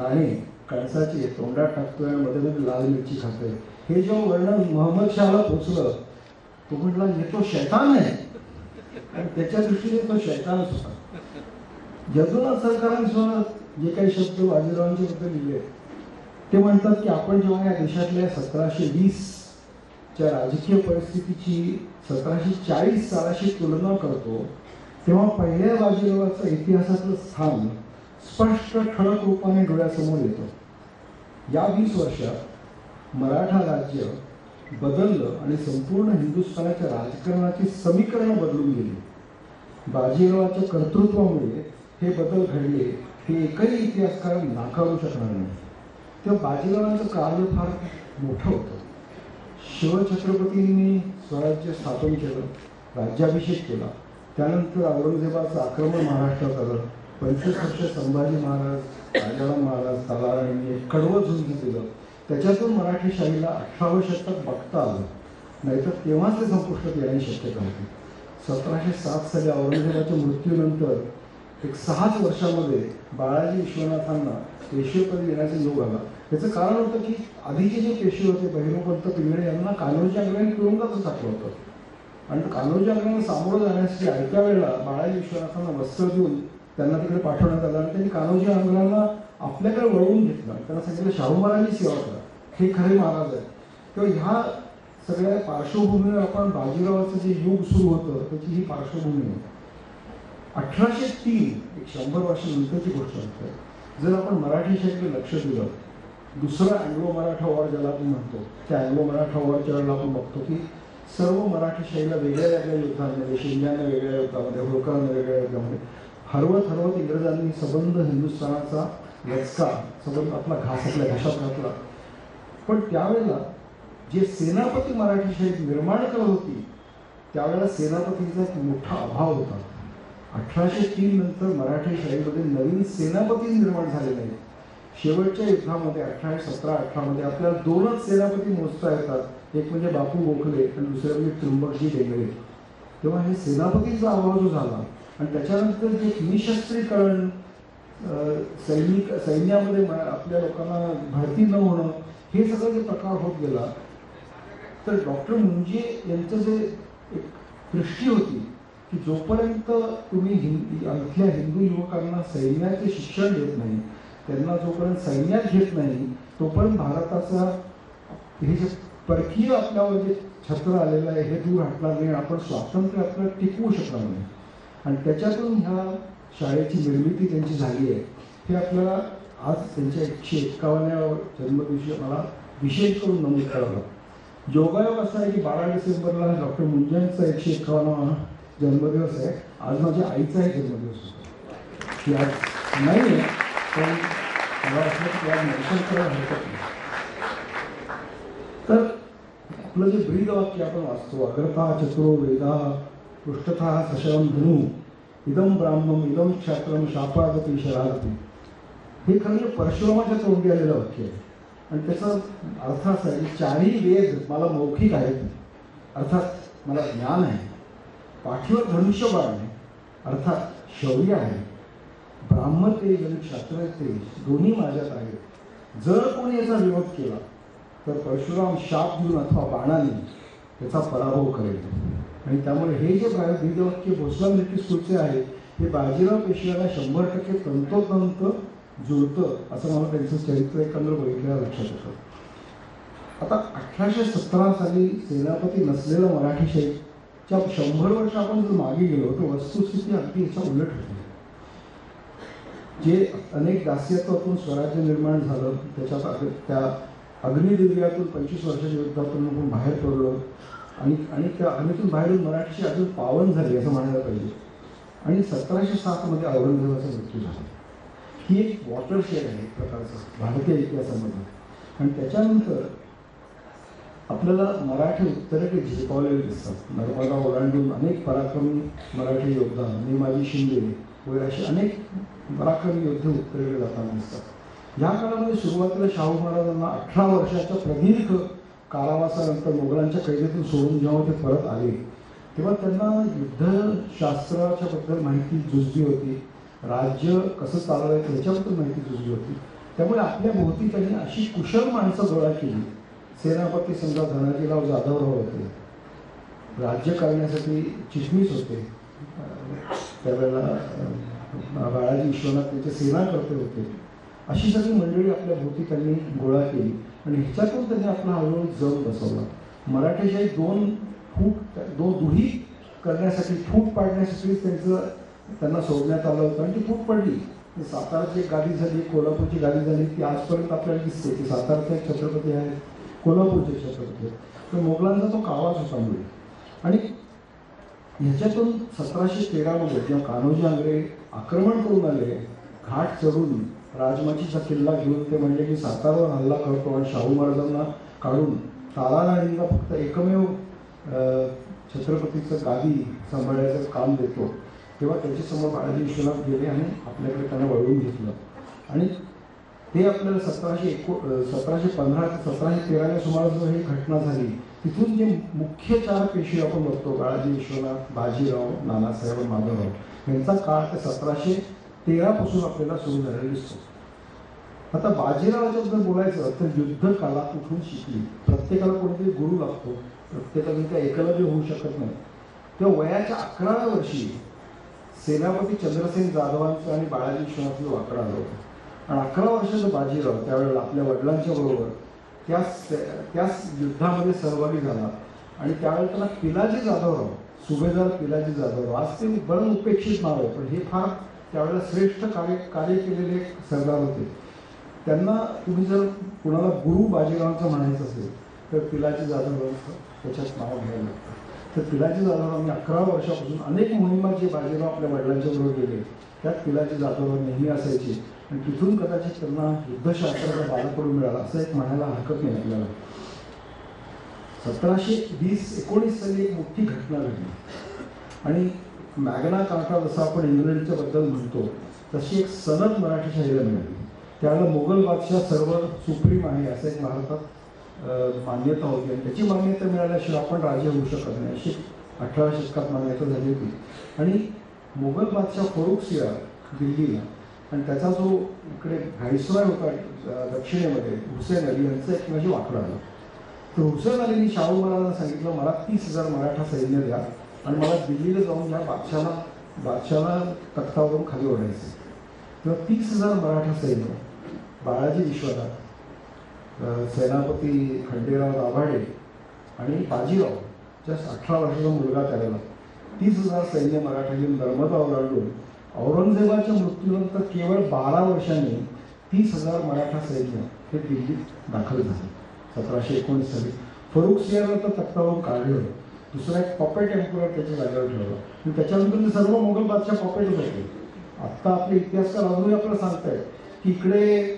आणि कणसाची तोंडात टाकतोय आणि मध्ये मध्ये लाल मिरची खातोय, हे जेव्हा वर्णन मोहम्मद शहाला पोचलं तो म्हटला हे तो शैतान आहे, आणि त्याच्या दृष्टीने तो शैतानच होता. यदुनाथ सरकारांनी जे काही शब्द बाजीरावांच्या बद्दल लिहिले ते म्हणतात की आपण जेव्हा या देशातल्या 1720च्या राजकीय परिस्थितीची 1740 सालाशी तुलना करतो तेव्हा पहिल्या बाजीरावाचं इतिहासातलं स्थान स्पष्ट ठळक रूपाने डोळ्यासमोर येतं. या 20 वर्षात मराठा राज्य बदललं आणि संपूर्ण हिंदुस्थानाच्या राजकारणाची समीकरणं बदलून गेली. बाजीरावाच्या कर्तृत्वामुळे हे बदल घडले हे एकही इतिहासकार नाकारू शकणार नाही. तेव्हा बाजीरावांचं कार्य फार मोठं होतं. शिवछत्रपतींनी स्वराज्य स्थापन केलं, राज्याभिषेक केला, त्यानंतर औरंगजेबाचं आक्रमण महाराष्ट्रात आलं, 25 वर्ष संभाजी महाराज, राजाराम महाराज, तालाराणी एक कडवं झुंज दिलं, त्याच्यातून मराठी शाहीला 18व्या शतकात बघता आलं, नाहीतर तेव्हाच ते संपुष्टात येण्याची शक्यता होती. 1707 साली औरंगजेबाच्या मृत्यूनंतर एक 6 वर्षामध्ये बाळाजी विश्वनाथांना पेशवेपदी येण्याचा योग आला. त्याचं कारण होतं की आधीचे जे पेशवे होते बहिरोपंत पिंगळे यांना कान्होजी आंग्र्यांनी तुरुंगातच टाकलं होतं, आणि कान्होजी आंग्र्यांना सामोरं जाण्यासाठी आयत्या वेळेला बाळाजी विश्वनाथांना वस्त्र देऊन त्यांना तिकडे पाठवण्यात आलं, आणि त्यांनी कान्होजी आंग्र्यांना आपल्याकडे वळवून घेतलं, त्यांना सांगितलं शाहू महाराजांची सेवा करा, हे खरे महाराज आहेत. तेव्हा ह्या सगळ्या पार्श्वभूमीवर आपण बाजीरावाचं जे युग सुरू होतं त्याची ही पार्श्वभूमी आहे. 1803 एक 100 वर्षानंतरची गोष्ट आहे. जर आपण मराठी शाहीकडे लक्ष दिलं, दुसरा अँग्लो मराठा वॉर ज्याला आपण म्हणतो, त्या अँग्लो मराठा वॉरच्या वेळेला आपण बघतो की सर्व मराठी शाहीला वेगळ्या वेगळ्या युद्धांमध्ये, शिंद्यांना वेगळ्या युद्धामध्ये, होळकरांना वेगळ्या युद्धामध्ये हरवत इंग्रजांनी सबंध हिंदुस्थानाचा लचका, सबंध आपला घास आपल्या घशात घातला. पण त्यावेळेला जे सेनापती मराठी शाही निर्माण करत होती त्यावेळेला सेनापतींचा एक मोठा अभाव होता. 1803 नंतर मराठी शाहीमध्ये नवीन सेनापती निर्माण झाले नाहीत. शेवटच्या युद्धामध्ये 1817-18 मध्ये आपल्याला 2च सेनापती मोजता येतात, एक म्हणजे बापू गोखले आणि दुसरे म्हणजे त्र्यंबकजी डेंगरे. तेव्हा हे सेनापतींचा अभाव जो झाला आणि त्याच्यानंतर जे निशस्त्रीकरण, सैन्यामध्ये आपल्या लोकांना भरती न होणं, हे सगळं जे प्रकार होत गेला, तर डॉक्टर मुंजे यांचं जे एक दृष्टी होती की जोपर्यंत तुम्ही इथल्या हिंदू युवकांना सैन्याचे शिक्षण देत नाही, त्यांना जोपर्यंत सैन्यात घेत नाही, तोपर्यंत भारताचा हे जे परकीय आपल्यावर जे छत्र आलेलं आहे हे दूर हटणार नाही, आपण स्वातंत्र्य आपलं टिकवू शकणार नाही. आणि त्याच्यातून ह्या शाळेची निर्मिती त्यांची झाली आहे. हे आपल्याला आज त्यांच्या 151व्या जन्मदिवशी मला विशेष करून नमूद करावं. योगायोग असा आहे की 12 डिसेंबरला डॉक्टर मुंजेंचा 151वा जन्मदिवस आहे. आज माझ्या आईचाही जन्मदिवस होता. ती आज नाही आहे, पण मला वाटतं की आज मेन्शन करायला हरकत नाही. तर आपलं जे ब्रीद वाक्य आपण वाचतो, अग्रता चतुरो वेदा पृष्ठतः सशरम धनु इदम ब्राह्मम इदम क्षात्रम शापागती शरागती, हे खरं परशुरामाच्या तोंडी आलेलं वाक्य आहे. आणि त्याचा अर्थ असा आहे की 4ही वेद मला मौखिक आहेत, अर्थात मला ज्ञान आहे, पाठीवर धनुष्यबाण आहे, अर्थात शौर्य आहे, ब्राह्मतेज आणि क्षात्रतेज दोन्ही माझ्यात आहेत. जर कोणी याचा विरोध केला तर परशुराम शाप देऊन अथवा बाणाने त्याचा पराभव करेल. आणि त्यामुळे हे जे ब्रीदवाक्य भोसला मिलिटरी स्कूलचे आहे हे बाजीराव पेशव्याला 100% तंतोतंत जुळतं, असं मला त्यांचं चरित्र एकंदर बघितल्यावर लक्षात येतं. आता 1817 साली सेनापती नसलेलं मराठी शाहीच्या 100 वर्ष आपण जर मागे गेलो तर वस्तुस्थिती अगदी याच्या उलट होती. जे अनेक दास्यत्वातून स्वराज्य निर्माण झालं, त्याच्यात त्या अग्निदिव्यातून 25 वर्षाच्या युद्धातून आपण बाहेर पडलो आणि त्या अग्नीतून बाहेर येऊन मराठीची अजून पावन झाली असं म्हणायला पाहिजे. आणि 1707 मध्ये औरंगजेबाचा मृत्यू झाला. ही एक वॉटरशेड आहे एक प्रकारचं भारतीय इतिहासामध्ये. आणि त्याच्यानंतर आपल्याला मराठी उत्तरेकडे झेपावलेले दिसतात. नर्मदा ओलांडून अनेक पराक्रमी मराठी योद्धा, नेमाजी शिंदे वगैरे असे अनेक पराक्रमी योद्धे उत्तरेकडे जाताना दिसतात. या काळामध्ये सुरुवातीला शाहू महाराजांना 18 वर्षाच्या प्रदीर्घ कारावासानंतर मोगलांच्या कैदेतून सोडून जेव्हा ते परत आले तेव्हा त्यांना युद्धशास्त्राच्या बद्दल माहिती जुजली होती, राज्य कसं चालवायचं याच्याबद्दल माहिती जुजली होती. त्यामुळे आपल्या भोवती त्यांनी अशी कुशल माणसं गोळा केली. सेनापती समजा धनाजीराव जाधवराव होते, राज्य करण्यासाठी चिटणीस होते, त्यावेळेला बाळाजी विश्वनाथ त्यांचे सेनाकर्ते होते. अशी सगळी मंडळी आपल्या भोवती त्यांनी गोळा केली आणि ह्याच्यातून त्यांनी आपला हळूहळू जम बसवला. मराठीशाही दोन दुही करण्यासाठी, फूट पाडण्यासाठी त्यांना सोडण्यात आलं होतं आणि ती फूट पडली. साताराची एक गादी झाली, कोल्हापूरची गादी झाली, ती आजपर्यंत आपल्याला दिसते की सातारचा एक छत्रपती आहे, कोल्हापूरचे छत्रपती. तर मोगलांचा तो कावाच होता मुळे. आणि ह्याच्यातून 1713 मध्ये जेव्हा कान्होजी आंग्रे आक्रमण करून आले, घाट चढून राजमाचीचा किल्ला घेऊन ते म्हणले की सातारावर हल्ला करतो आणि शाहू महाराजांना काढून ताराराणींना फक्त एकमेव छत्रपतीचं गादी सांभाळायचं काम देतो, तेव्हा त्याच्यासमोर बाळाजी विश्वनाथ गेले आणि आपल्याकडे त्यांना वळवून घेतलं. आणि ते आपल्याला 1715 ते 1713 सुमारास ही घटना झाली. तिथून जे मुख्य 4 पेशवे आपण बघतो, बाळाजी विश्वनाथ, बाजीराव, नानासाहेब, माधवराव, यांचा काळ ते 1713 पासून आपल्याला सुरू झालेला दिसतो. आता बाजीरावाच्याबद्दल बोलायचं तर युद्ध कला कुठून शिकली. प्रत्येकाला कोणीतरी गुरु लागतो, प्रत्येकाने त्या एकलव्य होऊ शकत नाही. तेव्हा वयाच्या 11व्या वर्षी सेनापती चंद्रसेन जाधवांचं आणि बाळाजी विश्वनाथचं वाकडं आलं होतं. आणि 11 वर्षाचा बाजीराव त्यावेळेला आपल्या वडिलांच्या बरोबर त्याच युद्धामध्ये सहभागी झाला. आणि त्यावेळेला त्यांना पिलाजी जाधवराव, सुभेदार पिलाजी जाधवराव, आज ते बरं उपेक्षित नाव आहे, पण हे फार त्यावेळेला श्रेष्ठ कार्य केलेले सरदार होते. त्यांना तुम्ही जर कुणाला गुरु बाजीरावांचं म्हणायचं असेल तर पिलाजी जाधवरावांचं त्याच्यात नाव घ्यायला लागतं. तर पिलाजी जाधवरावांनी 11 वर्षापासून अनेक मोहिमा जे बाजीराव आपल्या वडिलांच्या बरोबर गेले त्यात पिलाजी जाधवराव नेहमी असायचे. आणि तिथून कदाचित त्यांना युद्धशास्त्राचा बालपडू मिळाला असं एक म्हणायला हरकत नाही आपल्याला. 1720-19 साली एक मोठी घटना घडली आणि मॅग्ना कार्टा जसं आपण इंग्लंडच्या बद्दल म्हणतो तशी एक सनद मराठी शाहीला मिळाली. त्यावेळेला मोगल बादशाह सर्व सुप्रीम आहे असं एक भारतात मान्यता होती आणि त्याची मान्यता मिळाल्याशिवाय आपण राजे होऊ शकत नाही अशी 18व्या शतकात मान्यता झाली होती. आणि मुघल बादशाह फरुख सिराज दिल्लीला आणि त्याचा जो इकडे व्हाईसरॉय होता दक्षिणेमध्ये हुसेन अली यांचं एकमेकांशी वाकडं आलं. तर हुसेन अलींनी शाहू महाराजांना सांगितलं मला 30,000 मराठा सैन्य द्या आणि मला दिल्लीला जाऊन या बादशाला तख्तावरून खाली ओढायचं. तेव्हा 30,000 मराठा सैन्य बाळाजी विश्वनाथ, सेनापती खंडेराव दाभाडे आणि बाजीराव जस्ट 18 वर्षाचा मुलगा त्याला 30,000 सैन्य मराठा घेऊन नर्मदा ओलांडून औरंगजेबाच्या मृत्यूनंतर केवळ 12 वर्षांनी 30,000 मराठा सैन्य हे दिल्लीत दाखल झाले. 1719 साली फरुख सिराजला तर तख्तावरून काढलं. दुसरा एक पॉपेट एम्परर त्याच्या जागेवर ठेवला आणि त्याच्यानंतर ते सर्व मुघल बादशाह पॉपेटच होते. आत्ता आपले इतिहासकार अजूनही आपल्याला सांगतायत की इकडे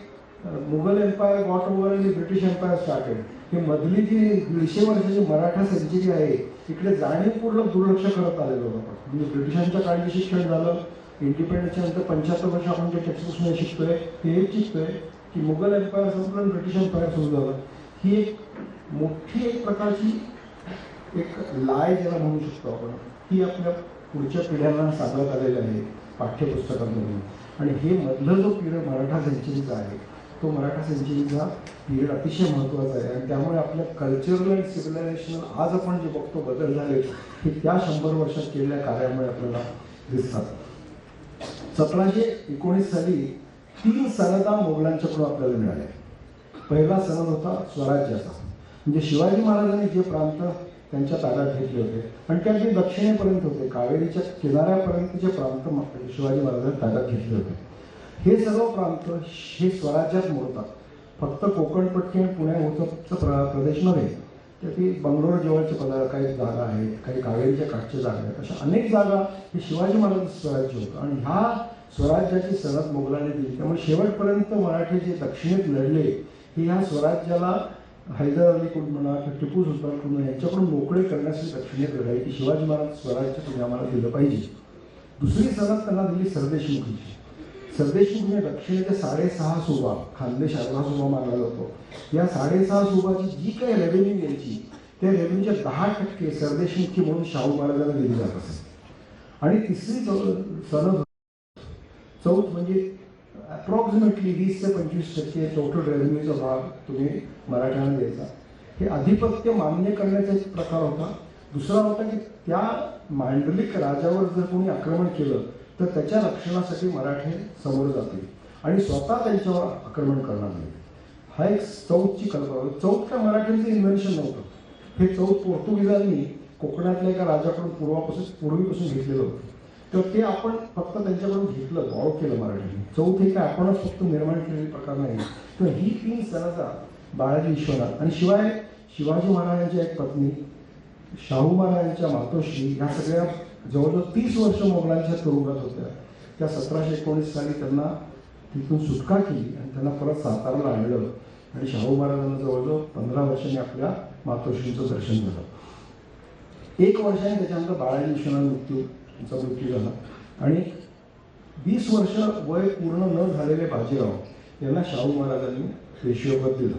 मुघल एम्पायर गॉट ओव्हर आणि ब्रिटिश एम्पायर स्टार्टेड. हे मधली जी 150 वर्षाची मराठा सेंचुरी आहे इकडे जाणीवपूर्वक दुर्लक्ष करत आलेलं होतं. म्हणजे ब्रिटिशांच्या काळी शिक्षण झालं, इंडिपेंडन्सच्या नंतर 75 वर्ष आपण जे टेक्स्टबुक्समध्ये शिकतोय ते हेच शिकतोय की मुघल एम्पायर संपलं आणि ब्रिटिश एम्पायर सुरू झालं. ही एक मोठी एक प्रकारची एक लाय ज्याला म्हणू शकतो आपण, ही आपल्या पुढच्या पिढ्यांना सांगत आलेलं आहे पाठ्यपुस्तकांमधून. आणि हे मधलं जो पिरियड मराठा सेंचुरीचा आहे तो मराठा सेंचुरीचा पिरियड अतिशय महत्त्वाचा आहे. आणि त्यामुळे आपल्या कल्चरल अँड सिव्हिलायझेशन आज आपण जे बघतो बदल झाले हे त्या 100 वर्षात केलेल्या कार्यामुळे आपल्याला दिसतात. 1719 साली 3 सनदा मोगलांच्याकडून आपल्याला मिळाल्या. पहिला सनद होता स्वराज्याचा, म्हणजे शिवाजी महाराजांनी जे प्रांत त्यांच्या ताब्यात घेतले होते आणि ते अगदी दक्षिणेपर्यंत होते, कावेरीच्या किनाऱ्यापर्यंतचे प्रांत शिवाजी महाराजांनी ताब्यात घेतले होते. हे सर्व प्रांत हे स्वराज्यात मोडतात. फक्त कोकणपट्टी आणि पुण्याचा प्रदेश नव्हे, तर ती बंगलोर जवळचे काही जागा आहेत, काही कावेरीच्या काठच्या जागा आहेत, अशा अनेक जागा हे शिवाजी महाराजांचं स्वराज्य होतं. आणि ह्या स्वराज्याची सनद मोगलांनी दिली. त्यामुळे शेवटपर्यंत मराठी जे दक्षिणेत लढले हे ह्या स्वराज्याला हैदर अली कडून म्हणा किंवा टिपू सुलतान कडून यांच्याकडून मोकळे करण्यासाठी दक्षिणेत लढाई की शिवाजी महाराज स्वराज्य तुम्ही आम्हाला दिलं पाहिजे. दुसरी सनद त्यांना दिली सरदेशमुखीची. सरदेशमुखीने दक्षिणेचे 6.5 सुबा, खानदेश 11 सुबा मानला जातो. या 6.5 सुबाची जी काही रेव्हेन्यू यायची त्या रेव्हेन्यूच्या 10% सरदेशमुखी म्हणून शाहू महाराजांना दिली जात असे. आणि तिसरी सनद चौथ म्हणजे अप्रॉक्सिमेटली 20 ते 25% टोटल रेव्हेन्यूचा भाग तुम्ही मराठ्यांना द्यायचा. हे अधिपत्य मान्य करण्याचा एक प्रकार होता. दुसरा होता की त्या मांडलिक राजावर जर कोणी आक्रमण केलं तर त्याच्या रक्षणासाठी मराठे समोर जातील आणि स्वतः त्यांच्यावर आक्रमण करणार नाही. हा एक चौथची कल्पना होती. चौथ काय मराठ्यांचं इन्व्हेन्शन नव्हतं. हे चौथ पोर्तुगीजांनी कोकणातल्या एका राजाकडून पूर्वीपासून घेतलेलं होतं. तर ते आपण फक्त त्यांच्याकडून घेतलं, बॉरो केलं मराठ्यांनी. चौथ हे काय आपणच फक्त निर्माण केलेले प्रकार नाही. तर ही 3 सनदा बाळाजी विश्वनाथ आणि शिवाय शिवाजी महाराजांची एक पत्नी शाहू महाराजांच्या मातोश्री ह्या सगळ्या जवळजवळ 30 वर्ष मोगलांच्या तुरुंगात होत्या. त्या 1719 साली त्यांना तिथून सुटका केली आणि त्यांना परत साताराला आणलं आणि शाहू महाराजांना जवळजवळ 15 वर्षांनी आपल्या मातोश्रींचं दर्शन झालं. 1 वर्षाने त्याच्यानंतर बाळाजी विश्वनाथ मृत्यू झाला आणि 20 वर्ष वय पूर्ण न झालेले बाजीराव यांना शाहू महाराजांनी पेशवेपद दिलं.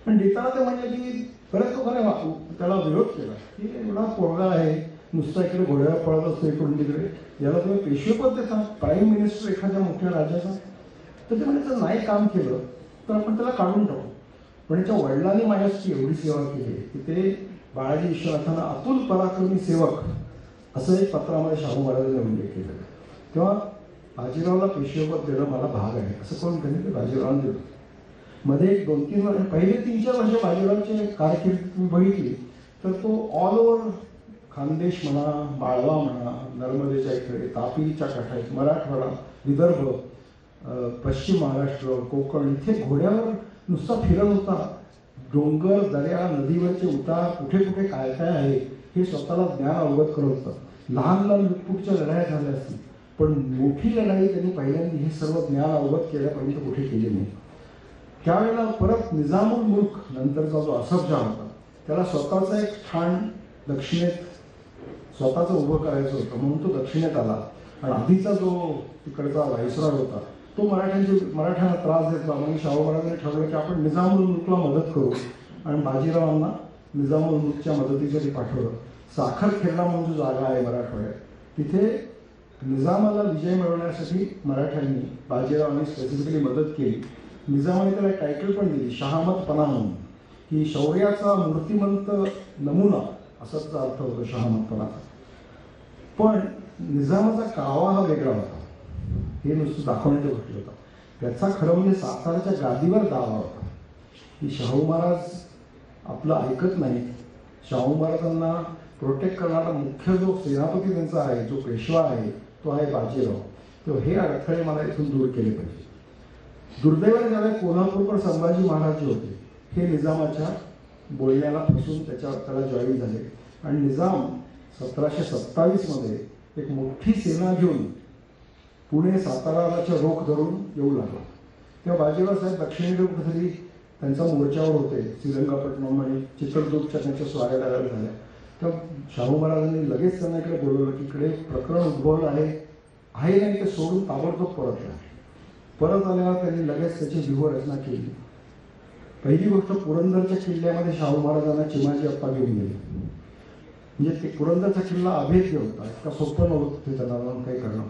पण देताना ते म्हणजे की बऱ्याच लोकांनी त्याला विरोध केला की एवढा पोरगा आहे, नुसता इकडे घोड्यावर पळत असतो इकडून तिकडे, याला तुम्ही पेशवेपद देता, प्राईम मिनिस्टर एखाद्या मोठ्या राज्याचा. तर ते म्हणजे नाही काम केलं तर आपण त्याला काढून टाकू. पण याच्या वडिलांनी माझ्यासाठी एवढी सेवा केली की ते बाळाजी विश्वनाथांना अतुल पराक्रमी सेवक असं एक पत्रामध्ये शाहू महाराजांनी उल्लेख केलेला. तेव्हा बाजीरावला पेशवेपद देणं मला भाग आहे असं कोण त्यांनी ते बाजीरावांना दिलं. मध्ये 2-3 वर्ष पहिले 3-4 वर्ष बाजीरावची कारकीर्द तुम्ही बघितली तर तो ऑल ओव्हर खानदेश म्हणा, माळवा म्हणा, नर्मदेच्या इकडे, तापीच्या काठात, मराठवाडा, विदर्भ, पश्चिम महाराष्ट्र, कोकण इथे घोड्यावर नुसता फिरत होता. डोंगर, दर्या, नदीवरचे उतार, कुठे कुठे काय काय आहे हे स्वतःला ज्ञान अवगत करत होतं. लहान लहान लुटपुटच्या लढाया झाल्या असतील पण मोठी लढाई त्यांनी पहिल्यांदा हे सर्व ज्ञान अवगत केल्यापर्यंत कुठे केली नाही. त्यावेळेला परत निजामुल मुल्क नंतरचा जो असफ जहा होता त्याला स्वतःचा एक ठाण दक्षिणेत स्वतःचं उभं करायचं होतं म्हणून तो दक्षिणेत आला. आणि आधीचा जो तिकडचा व्हाईसरॉय होता तो मराठ्यांना त्रास देत होता. म्हणून शाहू महाराजांनी ठरवलं की आपण निजामुल मुल्कला मदत करू आणि बाजीरावांना निजामुल मुल्कच्या मदतीसाठी पाठवलं. साखरखेर्डा म्हणून जो जागा आहे मराठवाड्यात, तिथे निजामाला विजय मिळवण्यासाठी मराठ्यांनी, बाजीरावांनी स्पेसिफिकली मदत केली. निजामाने त्याला टायटल पण दिली, शहामतपणा म्हणून, की शौर्याचा मूर्तिमंत नमुना असाच अर्थ होतो शहामतपणाचा. पण निजामाचा कावा हा वेगळा होता, हे नुसतं दाखवण्याच्या गोष्टी होता. त्याचा खरं म्हणजे सातारच्या गादीवर दावा होता की शाहू महाराज आपलं ऐकत नाही. शाहू महाराजांना प्रोटेक्ट करणारा मुख्य जो सेनापती त्यांचा आहे, जो पेशवा आहे, तो आहे बाजीराव. तो हे अडथळे मला इथून दूर केले पाहिजे. दुर्दैवाने ज्यावेळी कोल्हापूरकर संभाजी महाराज जे होते, हे निजामाच्या बोलण्याला फसून त्याला जॉईन झाले आणि निजाम 1727 एक मोठी सेना घेऊन पुणे साताराच्या रोख धरून येऊ लागला. तेव्हा बाजीराव साहेब दक्षिणेकडे कुठेतरी त्यांचा मोर्चावर होते, श्रीरंगपट्टणम आणि चित्रदुर्गच्या त्यांच्या स्वाऱ्या झाल्या. तर शाहू महाराजांनी लगेच त्यांना इकडे बोलवलं की इकडे प्रकरण उद्भवलं आहे नाही, ते सोडून ताबडतोब परत आल्यावर त्यांनी लगेच त्याची व्यूहरचना केली. पहिली गोष्ट, पुरंदरच्या किल्ल्यामध्ये शाहू महाराजांना चिमाजी अप्पा घेऊन गेले. म्हणजे ते पुरंदरचा किल्ला अभेद्य होता, इतका सोपं नव्हतं ते त्यांना काही करणं.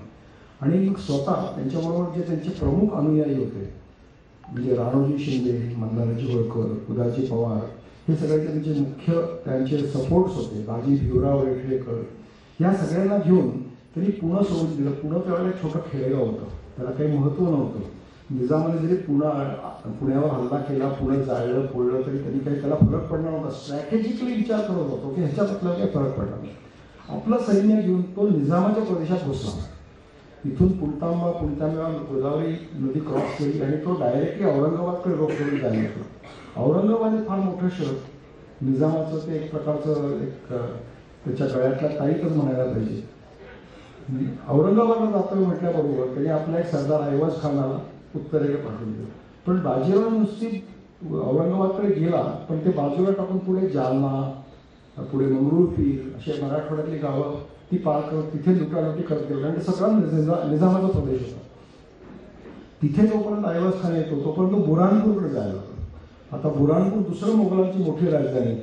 आणि मग स्वतः त्यांच्याबरोबर जे त्यांचे प्रमुख अनुयायी होते, म्हणजे राणोजी शिंदे, मल्हारजी होळकर, उदाजी पवार, हे सगळे त्यांचे मुख्य त्यांचे सपोर्ट्स होते, बाजी भिवराव रेठरेकर, या सगळ्यांना घेऊन त्यांनी पुणे सोडून दिलं. पुणे त्यावेळेला एक छोटं खेडेगाव होतं, त्याला काही महत्त्व नव्हतं. निजामाने जरी पुण्यावर हल्ला केला, पुणे जाळलं फोडलं, तरी त्यांनी काही त्याला फरक पडणार नव्हता. स्ट्रॅटेजिकली विचार करत होतो की ह्याच्यात आपल्याला काही फरक पडणार नाही. आपलं सैन्य घेऊन तो निजामाच्या प्रदेशात घुसला. इथून पुणतांबा गोदावरी नदी क्रॉस केली आणि तो डायरेक्टली औरंगाबादकडे रोख करून जायला लागला. औरंगाबाद हे फार मोठं शहर, निजामाचं ते एक प्रकारचं त्याच्या गळ्यातला ताईतच म्हणायला पाहिजे. औरंगाबादला जातोय म्हटल्याबरोबर त्यांनी आपला एक सरदार ऐवज खानाला उत्तरेकडे पाठवून दिलं. पण बाजीराव नुसती औरंगाबादकडे गेला, पण ते बाजूला टाकून पुढे जालना, पुढे मंगरुळपीर असे मराठवाड्यातली गावं ती पार करत तिथे लुटालुटी करत गेली. आणि ते सगळं निजामाचा प्रदेश होता. तिथे जोपर्यंत ऐवज खान येतो तोपर्यंत बुऱ्हाणपूरकडे जायला लागला. आता बुऱ्हाणपूर दुसरं मोगलांची मोठी राजधानी,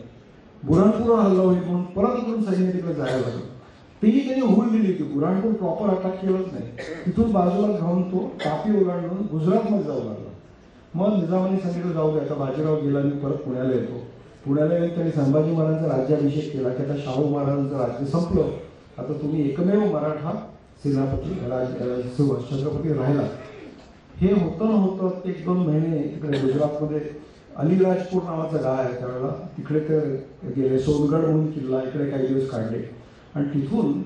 बुऱ्हाणपूरवर हल्ला होईल म्हणून परत इकडून सैन्य तिकडे जायला लागलं. तेही त्यांनी होऊन दिली की बुऱ्हाणपूर प्रॉपर अटॅक केलंच नाही. तिथून बाजूला घेऊन तो तापी ओलांडून गुजरातमध्ये जाऊ लागला. मग निजामाने सांगितलं जाऊ दे, आता बाजीराव गेला, मी परत पुण्याला येतो. पुण्याला येऊन त्यांनी संभाजी महाराजांचा राज्याभिषेक केला की आता शाहू महाराजांचं राज्य संपलं, आता तुम्ही एकमेव मराठा सेनापती छत्रपती राहिला. हे होतं नव्हतं 1-2 महिने तिकडे गुजरातमध्ये अलीराजपूर नावाचं गाव आहे, त्यावेळेला तिकडे ते गेले. सोनगड म्हणून किल्ला, इकडे काही दिवस काढले आणि तिथून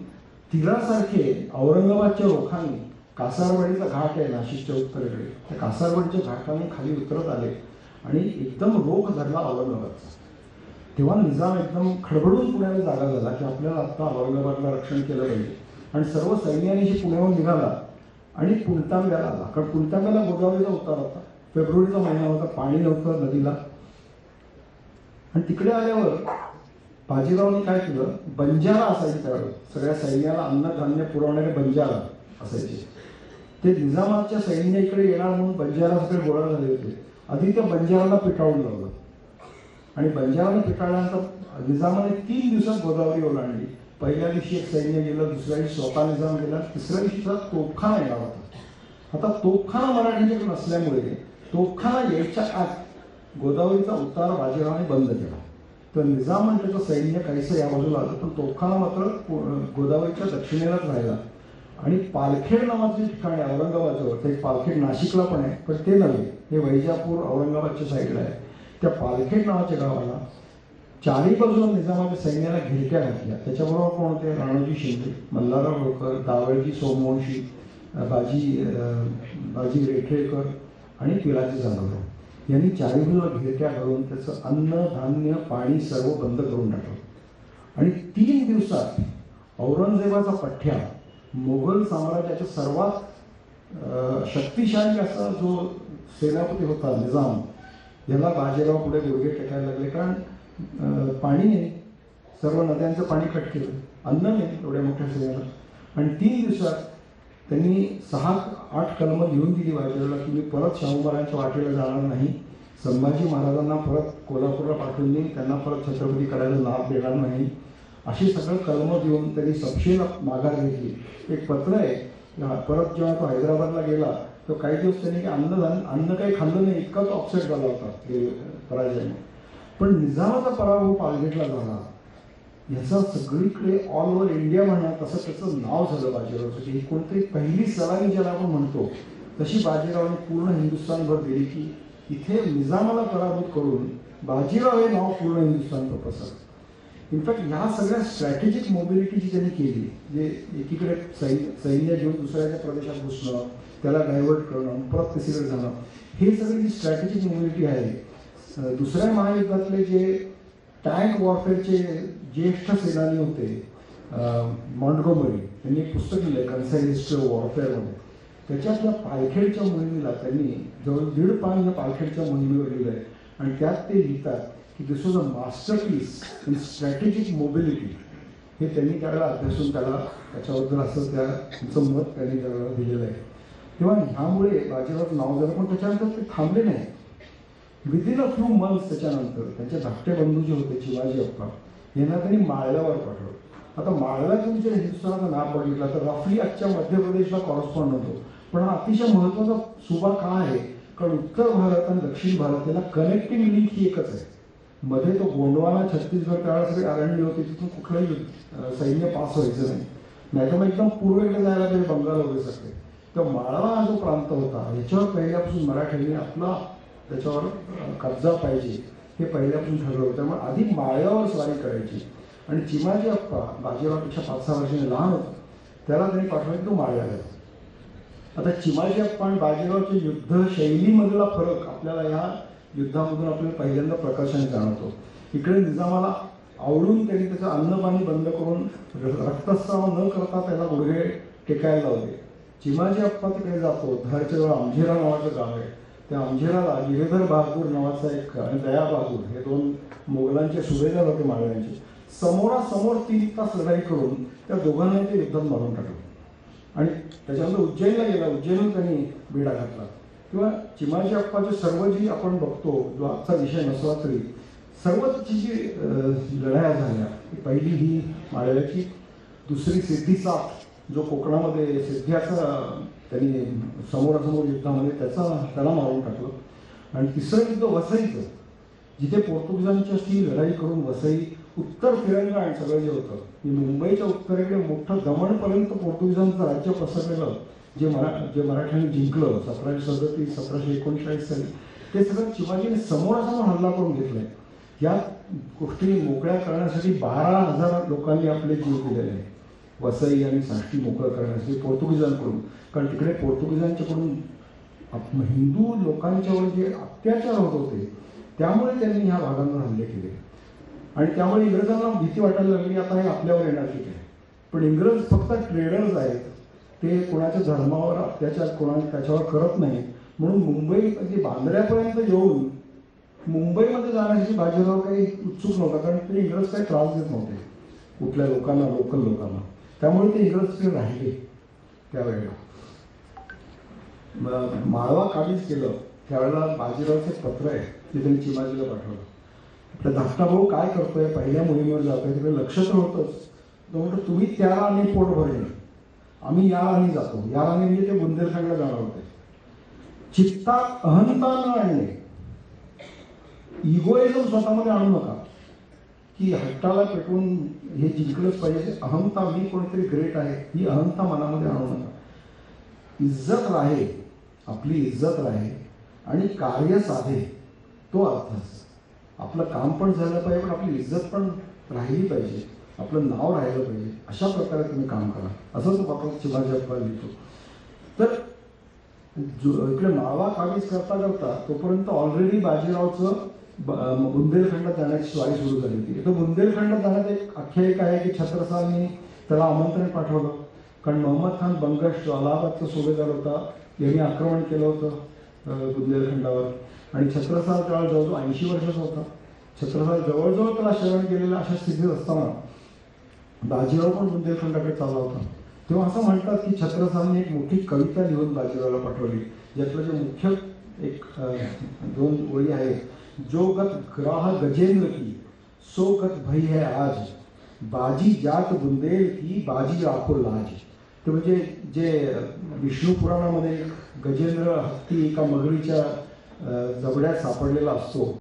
तिरासारखे औरंगाबादच्या रोखांनी कासारवाडीचा घाट आहे नाशिकच्या उत्तरेकडे, त्या कासारवाडीच्या घाटाने खाली उतरत आले आणि एकदम रोख धरला औरंगाबादचा. तेव्हा निजाम एकदम खडबडून पुण्याला जागा झाला की आपल्याला आत्ता औरंगाबादला रक्षण केलं पाहिजे. आणि सर्व सैन्यानेशी पुण्याहून निघाला आणि पुणतांब्याला आला, कारण पुणतांब्याला गोदावरीचा उतार होता, फेब्रुवारीचा महिना होता, पाणी नव्हतं नदीला. आणि तिकडे आल्यावर बाजीरावने काय केलं, बंजारा असायचे त्यावेळेस, सगळ्या सैन्याला अन्नधान्य पुरवणारे बंजारा असायचे. ते निजामाच्या सैन्य इकडे येणार म्हणून बंजारा सगळे गोळा झाले होते. आधी त्या बंजाराला पिटाळून लावलं आणि बंजाराने पिटाळल्यानंतर निजामाने 3 दिवसात गोदावरी ओलांडली. पहिल्या दिवशी एक सैन्य गेलं, दुसऱ्या दिवशी स्वतः निजाम गेला, तिसऱ्या दिवशी तोफखाना येणार होता. आता तोफखाना मराठ्यांच्याकडे नसल्यामुळे तोफखाना यायच्या आत गोदावरीचा उतार बाजीरावाने बंद केला. तर निजाम आणि त्याचं सैन्य काहीसं या बाजूला आलं, पण तोफखाना मात्र गोदावरीच्या दक्षिणेलाच राहिला. आणि पालखेड नावाचे ठिकाण आहे औरंगाबादजवळ, ते पालखेड नाशिकला पण आहे, पण ते नव्हे, हे वैजापूर औरंगाबादच्या साईडला आहे. त्या पालखेड नावाच्या गावाला चारही बाजूला निजामाच्या सैन्याला घिरट्या घातल्या. त्याच्याबरोबर कोण होते, राणोजी शिंदे, मल्हारराव होळकर, दावळजी सोमवंशी, बाजी रेठरेकर आणि पिलाजी जाधवराव यांनी चारही बाजूला घिरट्या घालून त्याचं अन्न धान्य पाणी सर्व बंद करून टाकलं. आणि 3 दिवसात औरंगजेबाचा पठ्ठ्या, मोगल साम्राज्याचा सर्वात शक्तिशाली असा जो सेनापती होता निजाम, याला बाजीराव पुढे गुडघे टेकायला लागले. कारण पाणी नाही, सर्व नद्यांचं पाणी कट केलं, अन्न नाही एवढ्या मोठ्या सैन्याला. आणि 3 दिवसात त्यांनी 6-8 कलमं लिहून दिली बाजीरावला की मी परत शाहू महाराजांच्या वाटेला जाणार नाही, संभाजी महाराजांना परत कोल्हापूरला पाठवून देईन, त्यांना परत छत्रपती करायला लाभ देणार नाही. अशी सगळं कलमं देऊन त्यांनी सपशेल माघार घेतली. एक पत्र आहे, परत जेव्हा तो हैदराबादला गेला तो काही दिवस त्यांनी अन्न काही खाल्लं नाही, इतका तो अपसेट झाला होता पराजयाने. पण निजामाचा पराभव पालघेटला झाला याचा सगळीकडे ऑल ओव्हर इंडिया म्हणा तसं त्याचं नाव झालं बाजीरावचं. ही कोणतरी पहिली सलामी ज्याला आपण म्हणतो तशी बाजीरावने पूर्ण हिंदुस्थानभर दिली की इथे निजामाला पराभूत करून बाजीराव हे नाव पूर्ण हिंदुस्थानभर पसरलं. इनफॅक्ट ह्या सगळ्या स्ट्रॅटेजिक मोबिलिटी जी त्यांनी केली, जे एकीकडे सैन्य घेऊन दुसऱ्याच्या प्रदेशात घुसणं, त्याला डायव्हर्ट करणं, परत तिसरीकडे जाणं, हे सगळी जी स्ट्रॅटेजिक मोबिलिटी आहे. दुसऱ्या महायुद्धातले जे टँक वॉरफेअरचे ज्येष्ठ सेनानी होते मॉन्टगोमरी, त्यांनी एक पुस्तक लिहिलं कन्साइज हिस्ट्री ऑफ वॉरफेअरमध्ये. त्याच्यातल्या पालखेडच्या मोहिमेला त्यांनी जवळ 1.5 पान पालखेडच्या मोहिमेवर लिहिलं आहे. आणि त्यात ते लिहितात की this was a masterpiece in strategic mobility. हे त्यांनी त्यावेळेला अभ्यासून त्याच्याबद्दल असं त्यांचं मत त्यांनी त्यावेळेला दिलेलं आहे. तेव्हा ह्यामुळे बाजीरावचं नाव झालं. पण त्याच्यानंतर ते थांबले नाही. विदिन अ फ्यू मंथ्स त्याच्यानंतर त्यांचे धाकटे बंधू जे होते शिवाजी अप्पा यांना त्यांनी माळव्यावर पाठवलं. आता माळव्यातून जर हिंदुस्थानाचा नाव बघितला तर रफली आजच्या मध्य प्रदेशला कॉरेस्पॉन्ड होतो. पण हा अतिशय महत्त्वाचा सुभा का आहे, कारण उत्तर भारत आणि दक्षिण भारत याला कनेक्टिंग लिंक ही एकच आहे. मध्ये तो गोंडवाना छत्तीसगड त्यावेळेला सगळी अरण्य होती, तिथून कुठलंही सैन्य पास व्हायचं नाही. नाहीतर मग एकदम पूर्वेकडे जायला पाहिजे बंगाल वगैरे सगळे. तर माळवा हा जो प्रांत होता ह्याच्यावर पहिल्यापासून मराठ्यांनी आपला त्याच्यावर कब्जा पाहिजे हे पहिल्यापासून ठरवलं होतं. त्यामुळे आधी माळव्यावर स्वारी करायची. आणि चिमाजी अप्पा बाजीरावपेक्षा 5-6 वर्षांनी लहान होता, त्याला त्यांनी पाठवलं तो माळव्याला. आता चिमाजी अप्पा आणि बाजीरावच्या युद्ध शैलीमधला फरक आपल्याला या युद्धामधून आपल्याला पहिल्यांदा प्रकर्षाने जाणवतो. इकडे निजामाला आवडून त्यांनी त्याचं अन्नपाणी बंद करून रक्तस्राव न करता त्याला गुडघे टेकायला लावले. चिमाजी अप्पा तिकडे जातो, धारच्या जवळ आमझेरा नावाचं गाव आहे. त्या आमझेराला गिरीधर बहादूर नावाचा एक आणि दया बहादूर हे 2 मोगलांचे सुभेदार होते माळव्यांचे. समोरासमोर 3 तास लढाई करून त्या दोघांना ते युद्धात मारून टाकलं. आणि त्याच्यानंतर उज्जैनला गेला, उज्जैनहून त्यांनी बेडा घातला. किंवा चिमाजी अप्पाचे सर्व जी आपण बघतो, जो आजचा विषय नसला तरी सर्वची जी लढाया झाल्या, पहिली ही माळव्याची, दुसरी सिद्धीसाठ जो कोकणामध्ये सिद्ध्याचा त्यांनी समोरासमोर युद्धामध्ये त्याला मारून टाकलं. आणि तिसरं युद्ध वसईचं, जिथे पोर्तुगीजांची लढाई करून वसई उत्तर तिरंगा सगळं जे होतं, मुंबईच्या उत्तरेकडे मोठं दमणपर्यंत पोर्तुगीजांचं राज्य पसरलेलं जे मराठ्यांनी जिंकलं 1737 1739 साली, ते सगळं शिवाजीने समोरासमोर हल्ला करून घेतलंय. या गोष्टी मोकळ्या करण्यासाठी 12,000 लोकांनी आपले जीव दिलेले आहे. वसई आणि साष्टी मोकळं करण्यासाठी पोर्तुगीजांकडून. कारण तिकडे पोर्तुगीजांच्याकडून हिंदू लोकांच्यावर जे अत्याचार होत होते त्यामुळे त्यांनी ह्या भागांवर हल्ले केले. आणि त्यामुळे इंग्रजांना भीती वाटायला लागली, आता हे आपल्यावर येणार ठीक आहे. पण इंग्रज फक्त ट्रेडर्स आहेत, ते कोणाच्या धर्मावर अत्याचार त्याच्यावर करत नाही. म्हणून मुंबई म्हणजे बांद्र्यापर्यंत येऊन मुंबईमध्ये जाण्यासाठी बाजीराव काही उत्सुक नव्हता, कारण ते इंग्रज काही त्रास देत नव्हते कुठल्या लोकांना, लोकल लोकांना. त्यामुळे ते इंग्रज तिथे राहिले. त्यावेळेला माळवा काबीज केलं त्यावेळेला बाजीरावचं पत्र आहे ते त्यांनी चिमाजीला पाठवलं. आपला धाकटा भाऊ काय करतोय, पहिल्या मोहिमेवर जातोय, तिकडे लक्ष तर होतंच. तो म्हणतो तुम्ही त्याला आणि पोट भरणे, आम्ही या राणी जातो. या राणी म्हणजे ते बुंदेलखंडला जाणार होते. चित्तात अहंता न आणणे, इगोइझम स्वतःमध्ये आणू नका की हट्टाला पेटवून हे जिंकलंच पाहिजे. अहंता, मी कोणीतरी ग्रेट आहे, ही अहंता मनामध्ये आणू नका. इज्जत राहे, आपली इज्जत राहे आणि कार्य साधे, तो अर्थच. आपलं काम पण झालं पाहिजे पण आपली इज्जत पण राहिली पाहिजे, आपलं नाव राहिलं पाहिजे. अशा प्रकारे तुम्ही काम करा, असं तो बाबा शिवाजी अप्पा लिहितो. तर इकडे माळवा काबीज करता करता तोपर्यंत ऑलरेडी बाजीरावचं बुंदेलखंडात जाण्याची स्वारी सुरू झाली होती. तर बुंदेलखंडात जाण्यात एक आख्यायिका आहे की छत्रसालनी त्याला आमंत्रण पाठवलं, कारण मोहम्मद खान बंगश जो अलाहाबादचा सुभेदार होता यांनी आक्रमण केलं होतं बुंदेलखंडावर. आणि छत्रसाल त्यावेळेला जवळजवळ 80 वर्षाचा होता. छत्रसाल जवळजवळ त्याला शरण गेलेला अशा स्थितीत असताना बाजीराव पण बुंदेलखंडाकडे चालला होता. तेव्हा असं म्हणतात की छत्रसालने एक मोठी कविता लिहून बाजीरावला पाठवली, ज्यातलं जे मुख्य एक 2 ओळी आहेत. जो गत ग्राह गजेंद्र की, सो गत भई है आज, बाजी जात बुंदेल की बाजी आखो लाज. ते म्हणजे जे विष्णू पुराणामध्ये गजेंद्र हत्ती एका मगरीच्या जबड्यात सापडलेला असतो